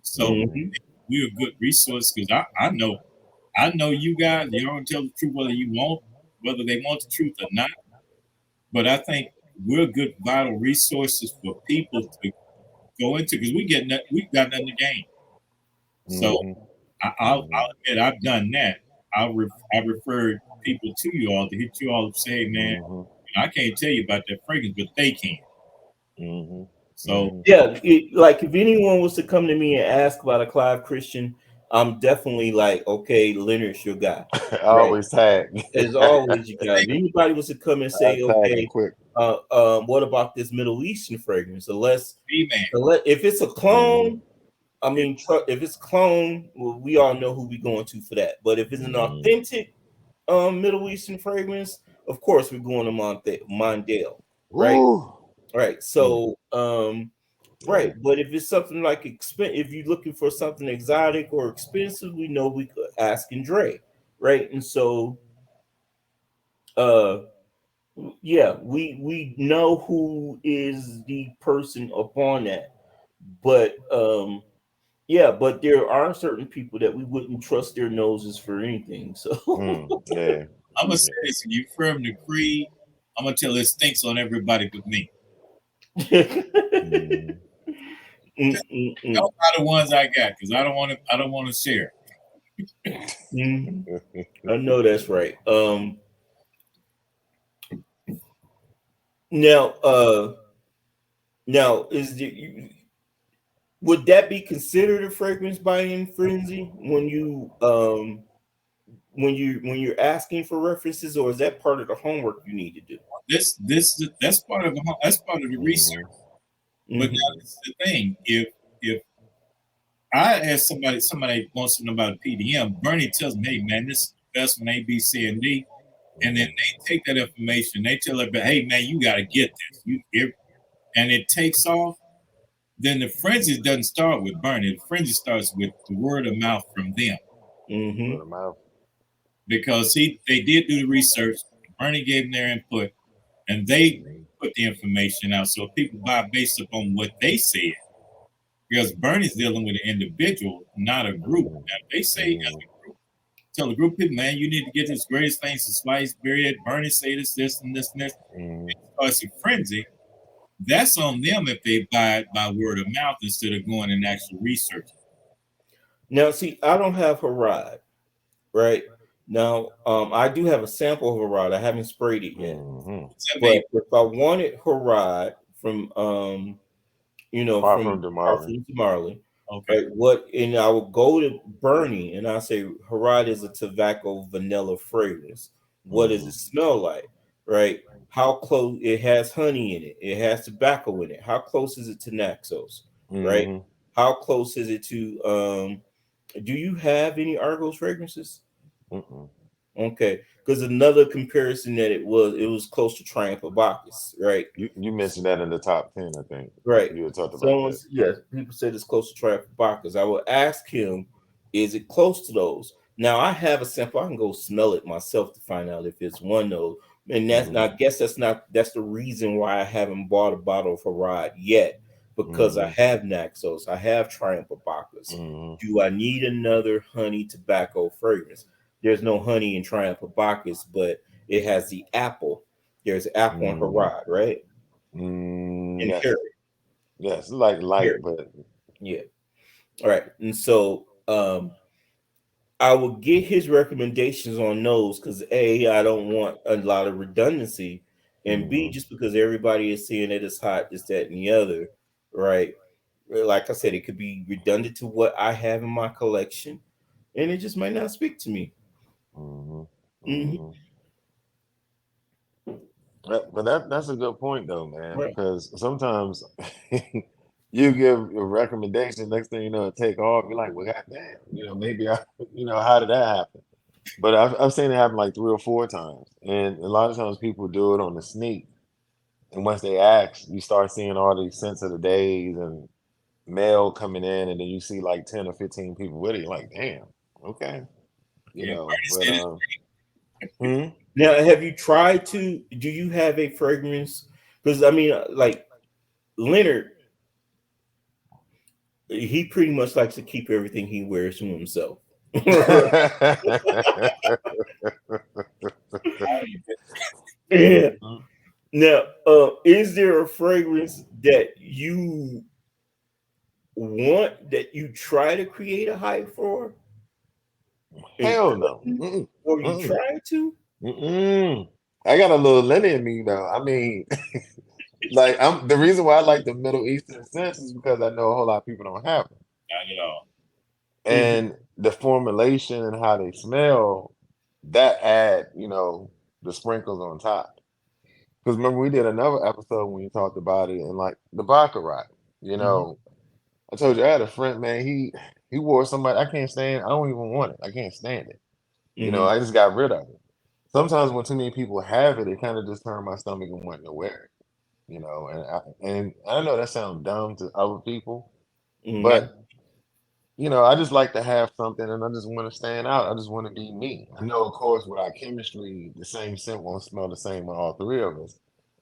So Mm-hmm. mhm, we're a good resource because I know you guys. Y'all gonna tell the truth whether they want the truth or not. But I think we're good vital resources for people to go into because we've got nothing to gain. So Mm-hmm. I'll admit I've done that. I referred people to you all to hit you all and say, man, Mm-hmm. I can't tell you about that fragrance, but they can. Mm-hmm. So Mm-hmm. yeah. Like if anyone was to come to me and ask about a Clive Christian, I'm definitely like, okay, Leonard's your guy, I right? always tag. As always, you got. If anybody was to come and I say, tag them okay, quick. what about this Middle Eastern fragrance? be man. If it's a Mm-hmm. clone, I mean, if it's a clone, well, we all know who we going to for that. But if it's an Mm-hmm. authentic Middle Eastern fragrance, of course we're going to Mondale, right? Ooh. Right. Mm. So Yeah. right. But if it's something like if you're looking for something exotic or expensive, we know we could ask and Dre, right? And so uh yeah, we know who is the person upon that. But yeah, but there are certain people that we wouldn't trust their noses for anything. So Yeah. I'm gonna say Yeah. this: if you firm the creed, I'm gonna tell it stinks on everybody but me. mm, Mm-hmm. mm, mm, Those are the ones I got because I don't want to. I don't want to share. mm. I know that's right. Now now would that be considered a fragrance buying frenzy when you're asking for references, or is that part of the homework you need to do? That's part of that's part of the research. Mm-hmm. But Hmm. now this is the thing: if I ask somebody wants to know about a PDM, Bernie tells me, "Hey man, this is the best one A, B, C, and D," and then they take that information, they tell everybody, "Hey man, you got to get this," and it takes off. Then the frenzy doesn't start with Bernie. The frenzy starts with the word of mouth from them Hmm. Word of mouth. because they did do the research. Bernie gave them their input, and they Mm-hmm. put the information out. So people buy based upon what they said. Because Bernie's dealing with an individual, not a group. Now, if they say as Mm-hmm. a group, tell a group of people, man, you need to get this greatest things to sliced bread. Bernie say this, and this, and this. Mm-hmm. It starts a frenzy. That's on them if they buy it by word of mouth instead of going and actually researching. Now, see, I don't have Harad, right? Now, I do have a sample of Harad. I haven't sprayed it yet. Mm-hmm. But if I wanted Harad from Parfum from de Marlin. Parfum to Marley, Okay. right? And I would go to Bernie and I say Harad is a tobacco vanilla fragrance. What does it smell like? Right? How close it has honey in it, it has tobacco in it. How close is it to Naxos? Right? Mm-hmm. How close is it to do you have any Argos fragrances? Mm-mm. Okay, because another comparison that it was close to Triumph of Bacchus, right? You mentioned that in the top 10, I think. Right. You had talked about that. Someone's yes, people said it's close to Triumph of Bacchus. I will ask him, is it close to those? Now I have a sample. I can go smell it myself to find out if it's one of those. And Mm-hmm. I guess that's the reason why I haven't bought a bottle for Rod yet, because I have Naxos, I have Triumph of Bacchus. Mm-hmm. Do I need another honey tobacco fragrance? There's no honey in Triumph of Bacchus, but it has the apple. There's apple in Harad, right? And Yes. cherry. Yes. It's like light, Cherry. but Yeah. All right. And so I will get his recommendations on those because A, I don't want a lot of redundancy. And B, just because everybody is seeing it as hot, this, that, and the other, right? Like I said, it could be redundant to what I have in my collection, and it just might not speak to me. mm-hmm. Mhm. Mm-hmm. But that's a good point though, man, Right. because sometimes you give a recommendation, next thing you know, it take off. You're like, well, goddamn, maybe how did that happen? But I've seen it happen like 3 or 4 times, and a lot of times people do it on the sneak. And once they ask, you start seeing all these scents of the days and mail coming in, and then you see like 10 or 15 people with it. You're like, damn, okay, Yeah, But Now, have you tried to? Do you have a fragrance? Because I mean, like Leonard, he pretty much likes to keep everything he wears to himself. Yeah. Now, is there a fragrance that you want that you try to create a hype for, and Hell no. couldn't, Mm-mm. or you Mm-mm. try to? Mm-mm. I got a little Lenny in me though. I mean, like I'm the reason why I like the Middle Eastern scents is because I know a whole lot of people don't have them. Not at all. Mhm. And the formulation and how they smell, that add, the sprinkles on top. Because remember we did another episode when you talked about it and like the Baccarat, you Mhm. know. I told you I had a friend, man, he wore somebody I can't stand, I don't even want it. I can't stand it. Mhm. I just got rid of it. Sometimes when too many people have it, it kind of just turned my stomach and wanting to wear it. And I know that sounds dumb to other people, Mhm. but I just like to have something and I just want to stand out. I just want to be me. I know, of course, with our chemistry, the same scent won't smell the same with all three of us.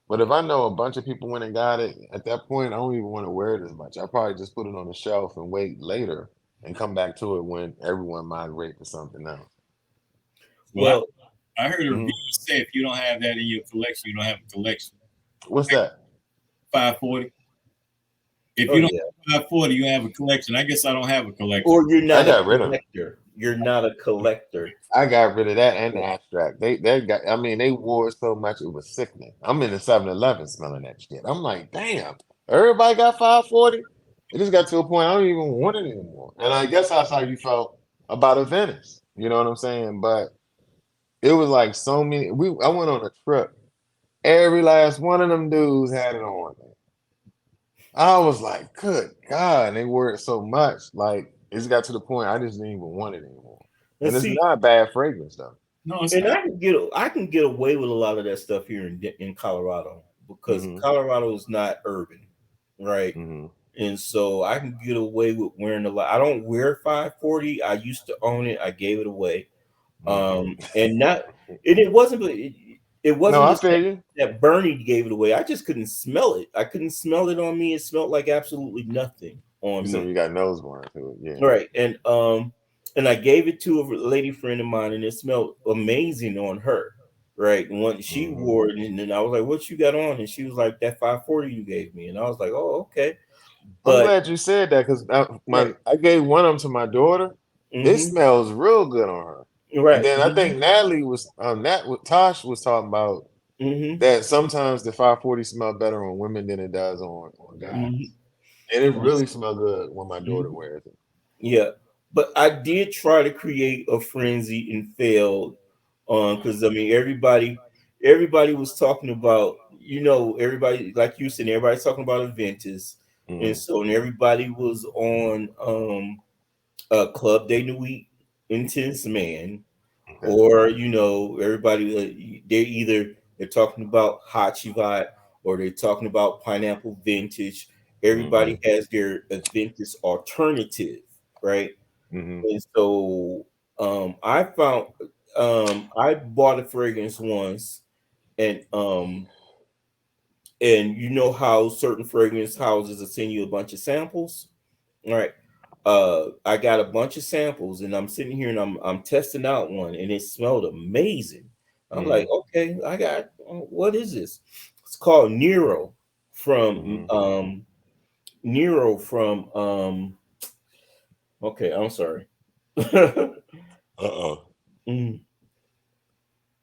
But if I know a bunch of people went and got it, at that point, I don't even want to wear it as much. I probably just put it on the shelf and wait later and come back to it when everyone migrates to something else. Well, Well, I heard a Mhm. review say if you don't have that in your collection, you don't have a collection. What's that? 540. If oh you don't yeah, have 540, you have a collection. I guess I don't have a collection. or you're I not a got rid of it. collector. You're not a collector. I got rid of that and the abstract. They got. I mean, they wore it so much it was sickening. I'm in the 7-Eleven smelling that shit. I'm like, damn. Everybody got 540. It just got to a point I don't even want it anymore. And I guess that's how you felt about a Venice. You know what I'm saying? But it was like so many. I went on a trip. Every last one of them dudes had it on. I was like, good God. And they wore it so much. Like, it's got to the point I just didn't even want it anymore. And And it's see, not a bad fragrance, though. No, it's and not. I can get away with a lot of that stuff here in Colorado because Mm-hmm. Colorado is not urban, right? Mm-hmm. And so I can get away with wearing a lot. I don't wear 540. I used to own it. I gave it away. And not and it wasn't it No, wasn't I just that, feel you. that Bernie gave it away. I just couldn't smell it. I couldn't smell it on me. It smelled like absolutely nothing You on said me. you got nose born to it. Yeah. Right. And I gave it to a lady friend of mine and it smelled amazing on her. Right. And when she Mm-hmm. wore it, and then I was like, what you got on? And she was like, that 540 you gave me. And I was like, oh, okay. I'm But glad you said that because right. I gave one of them to my daughter. It Hmm. smells real good on her. And Right. then I think Natalie was Tosh was talking about Mm-hmm. that sometimes the 540 smell better on women than it does on guys. Mm-hmm. And it really smells good when my daughter wears it. Yeah, but I did try to create a frenzy and failed because I mean everybody was talking about, everybody, like you said, everybody's talking about Aventus, and Mm, so and everybody was on Club Day Nuit Intense Man, okay. or everybody, they're talking about Hachivat, or they're talking about Pineapple Vintage. Mm-hmm. Everybody has their Aventus alternative, right? Mm-hmm. And so I found I bought a fragrance once, and you know how certain fragrance houses will send you a bunch of samples. All right. I got a bunch of samples, and I'm sitting here and I'm testing out one, and it smelled amazing. I'm Mm-hmm. like, okay, I got what is this? It's called Nero from Mm-hmm. okay, I'm sorry. Uh-oh. Mm.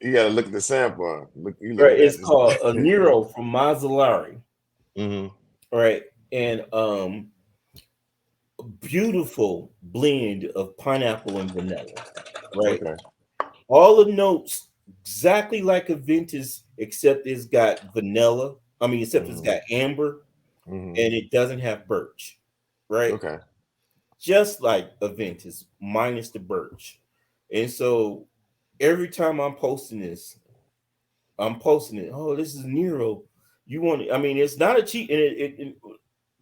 You gotta look at the sample. Look, you Right, looking at it's this. called a Nero from Mazzolari. Mm-hmm. Right, and beautiful blend of pineapple and vanilla. Right, Okay. all the notes exactly like a Ventus, except it's got vanilla. I mean, except it's Mm-hmm. got amber, Mm-hmm. and it doesn't have birch. Right, Okay. just like a Ventus minus the birch. And so every time I'm posting it. Oh, this is Nero. You want? I mean, it's not a cheap. And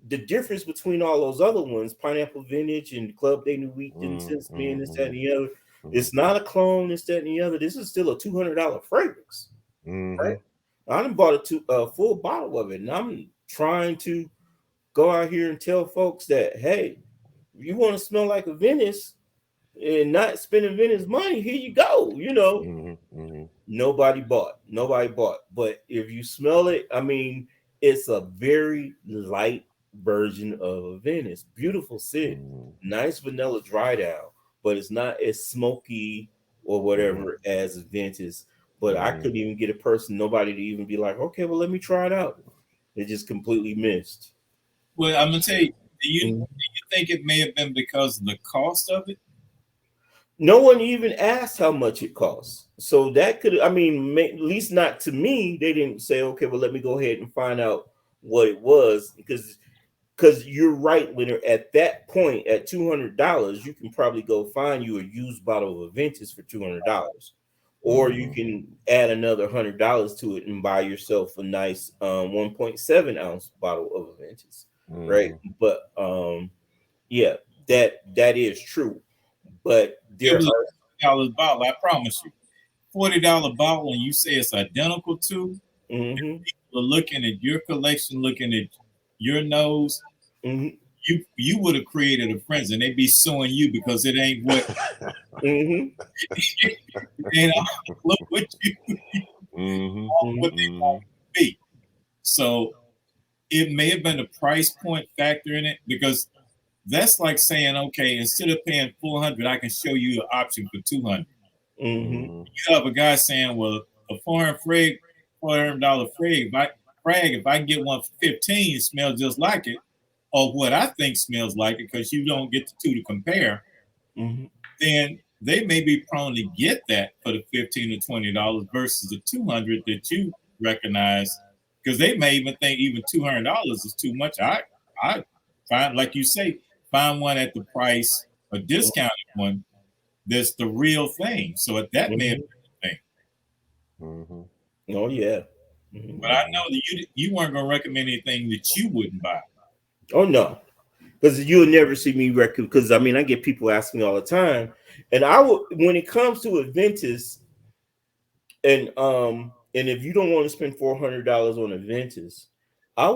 the difference between all those other ones, Pineapple Vintage and Club Day New Week, didn't sense me, and this, that, and the other. Mm-hmm. It's not a clone. This, that, and the other. This is still a $200 fragrance, Mm-hmm. right? I done bought a full bottle of it, and I'm trying to go out here and tell folks that, hey, if you want to smell like a Venice and not spending Venice money, here you go. Mm-hmm. Mm-hmm. Nobody bought. But if you smell it, I mean, it's a very light version of a Venice. Beautiful scent, nice vanilla dry down, but it's not as smoky or Mm-hmm. whatever as a Ventus. But I Mm-hmm. couldn't even get nobody to even be like, okay, well, let me try it out. It just completely missed. Well, I'm gonna tell you. Do Mhm. you think it may have been because of the cost of it? No one even asked how much it costs. So that could, I mean, at least not to me. They didn't say, okay, well, let me go ahead and find out what it was, because you're right, Leonard. At that point, at $200, you can probably go find you a used bottle of Aventus for $200, or you Mm-hmm. can add another $100 to it and buy yourself a nice 1.7 ounce bottle of Aventus, right? Mm-hmm. But yeah, that is true. But It there was a are. $40 bottle. I promise you, $40 bottle, and you say it's identical to. Mm-hmm, People are looking at your collection, looking at your nose. mm-hmm, You would have created a friends, and they'd be suing you because it ain't what mm-hmm, it ain't all what you Mm-hmm. all what they Mm-hmm. want to be. So it may have been a price point factor in it because that's like saying, okay, instead of paying 400, I can show you an option for 200. mm-hmm, Mm-hmm. You have a guy saying, well, a $400 frag, if I can get one for 15, it smells just like it, or what I think smells like it, because you don't get the two to compare, mm-hmm, then they may be prone to get that for the $15 to $20 versus the 200 that you recognize, because they may even think even $200 is too much. I find, like you say, find one at the price, a discounted one that's the real thing. So that may have mm-hmm. been the thing. Mm-hmm. Oh yeah. Mhm. But I know that you weren't gonna recommend anything that you wouldn't buy. Oh no, because you'll never see me record. Because I mean, I get people asking me all the time, and I would, when it comes to Aventus, and if you don't want to spend $400 on Aventus, I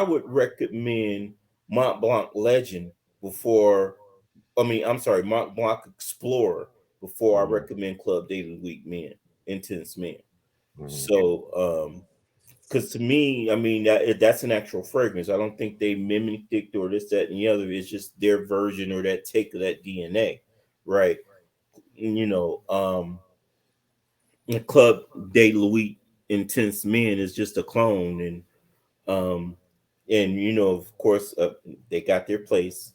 would recommend Mont Blanc Legend before. I mean, I'm sorry, Mont Blanc Explorer before I Mm-hmm. recommend Club Daily Week Men, Intense Men. Mm-hmm. So, because to me, I mean that's an actual fragrance. I don't think they mimicked it or this, that, and the other. It's just their version or that take of that DNA, right? the Club de Louis Intense Men is just a clone, um, and of course, they got their place,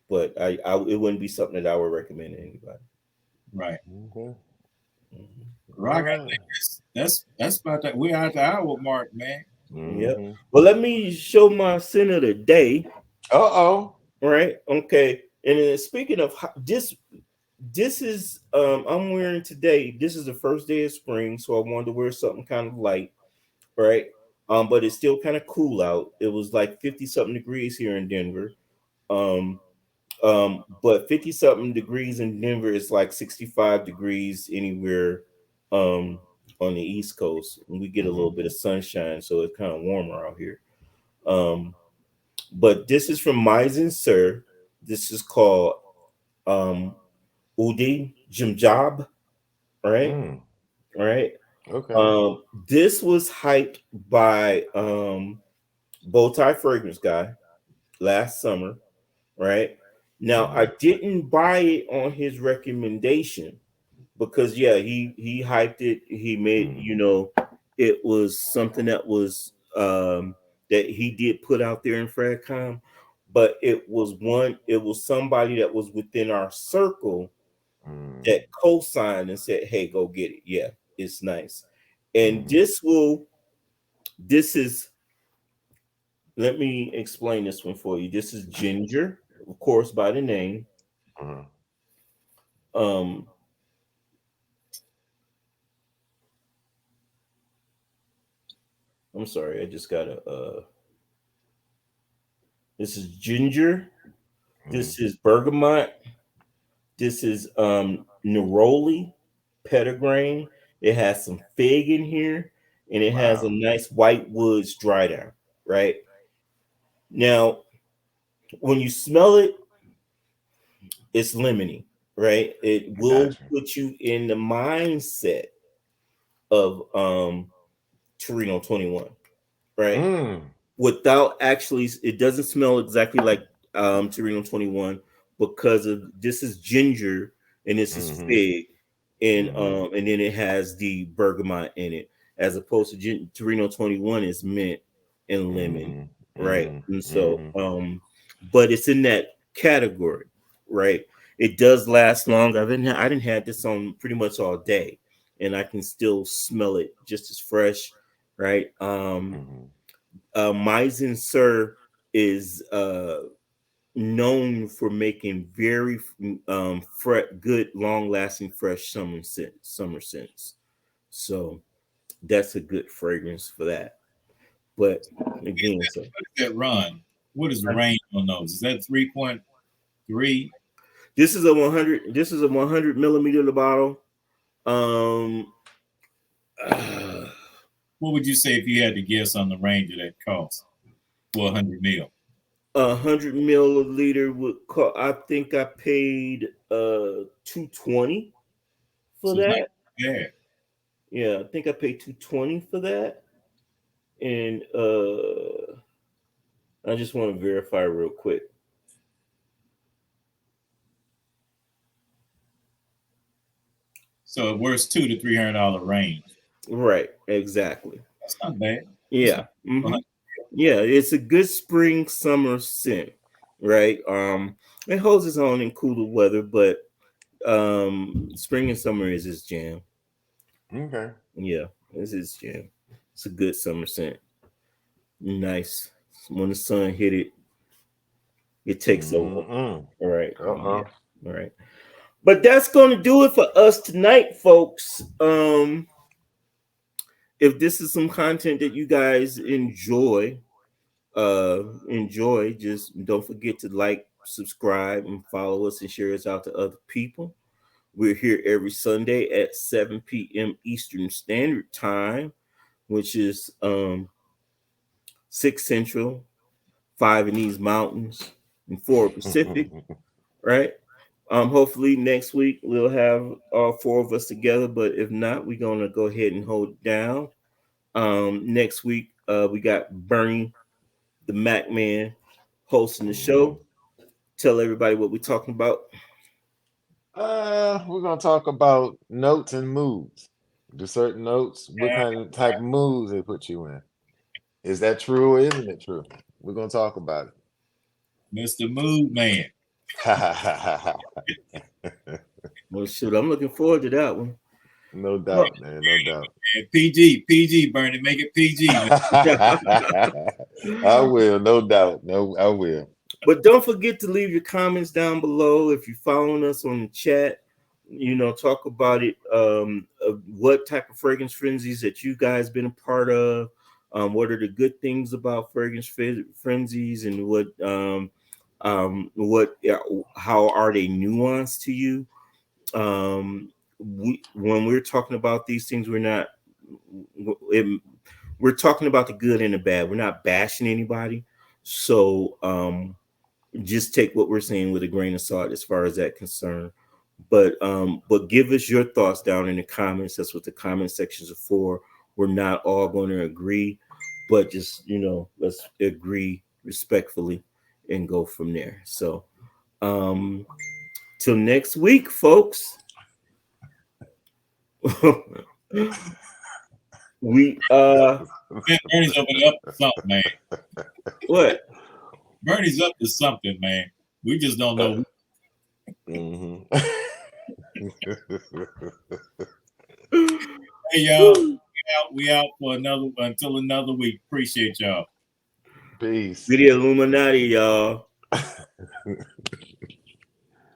but it wouldn't be something that I would recommend to anybody. Right. Okay. Mhm. All Rock, I right. think that's about that. We're at the hour mark, man. Yep. Mm-hmm. Well, let me show my sin of the day. Uh-oh. Right. Okay. And then speaking of this is I'm wearing today. This is the first day of spring, so I wanted to wear something kind of light, right? But it's still kind of cool out. It was like 50 something degrees here in Denver. Um, but 50 something degrees in Denver is like 65 degrees anywhere on the East Coast. And we get a little Mm-hmm. bit of sunshine, so it's kind of warmer out here. Um, but this is from Maizen Sir. This is called um Udi Jimjob, right? Mm. Right. Okay. This was hyped by Bowtie Fragrance Guy last summer, right? Now I Mm-hmm. didn't buy it on his recommendation because yeah, he hyped it. He made Mm-hmm. it was something that was that he did put out there in Fredcom, but it was somebody that was within our circle Mm-hmm. that co-signed and said, "Hey, go get it." Yeah, it's nice. And Mm-hmm. this is let me explain this one for you. This is Ginger, of course, by the name. Uh-huh. Um, I'm sorry, I just got a this is Ginger, Mm-hmm. this is Bergamot, this is Neroli, Petitgrain. It has some fig in here, and it has a Wow. nice white woods dry down, right? Now, when you smell it, it's lemony, right? It I will got you. put you in the mindset of Torino 21, right? Mm. Without actually, it doesn't smell exactly like Torino 21 because of this is ginger and this is Mm-hmm. fig, Mm-hmm. and then it has the bergamot in it, as opposed to Torino 21 is mint and lemon, Mm-hmm. right? Mm-hmm. And so Mm-hmm. but it's in that category, right? It does last long. I didn't have this on pretty much all day, and I can still smell it just as fresh, right? Mm-hmm. Maizen Sir is known for making very good, long-lasting, fresh summer scents. So that's a good fragrance for that. But again, so What is that run? What is the range on those? Is that 3.3? this is a 100. This is a 100 millimeter the bottle. Um, uh, What would you say if you had to guess on the range of that cost for 100 mil? 100 milliliter would cost. I think I paid 220 for So it's not that. bad. Yeah, I think I paid 220 for that. And I just want to verify real quick. So it works $200 to $300 range. Right, exactly. That's not bad. That's Yeah. not Hmm. 100. Yeah, it's a good spring summer scent, right? It holds its own in cooler weather, but spring and summer is its jam. Okay. Yeah, it's its jam. It's a good summer scent. Nice. When the sun hit it, it takes over. Mm-mm. All right. Yeah. Uh-oh. All right. But that's gonna do it for us tonight, folks. If this is some content that you guys enjoy, just don't forget to like, subscribe, and follow us and share us out to other people. We're here every Sunday at 7 p.m. Eastern Standard Time, which is 6 Central, 5 in these mountains, and 4 Pacific, right? Hopefully next week we'll have all four of us together, but if not, we're gonna go ahead and hold it down. Next week, we got Bernie, the Mac Man, hosting the Mm-hmm. show. Tell everybody what we're talking about. We're gonna talk about notes and moods. Do certain notes, what kind of type of moods they put you in? Is that true or isn't it true? We're gonna talk about Mr. Mood Man. it. Well, shoot, I'm looking forward to that one. No doubt, man. No doubt. And PG, Bernie, make it PG. Man. I will, no doubt. No, I will. But don't forget to leave your comments down below if you're following us on the chat. Talk about it. What type of fragrance frenzies that you guys been a part of? What are the good things about fragrance frenzies, and how are they nuanced to you? When we're talking about these things, we're talking about the good and the bad. We're not bashing anybody. So just take what we're saying with a grain of salt as far as that concerned. But give us your thoughts down in the comments. That's what the comment sections are for. We're not all going to agree, but just let's agree respectfully and go from there. So till next week, folks. We Bernie's up to something, man. What? Bernie's up to something, man. We just don't know. Mhm. Hey, y'all. We out for until another week. Appreciate y'all. Peace. Video Illuminati, y'all.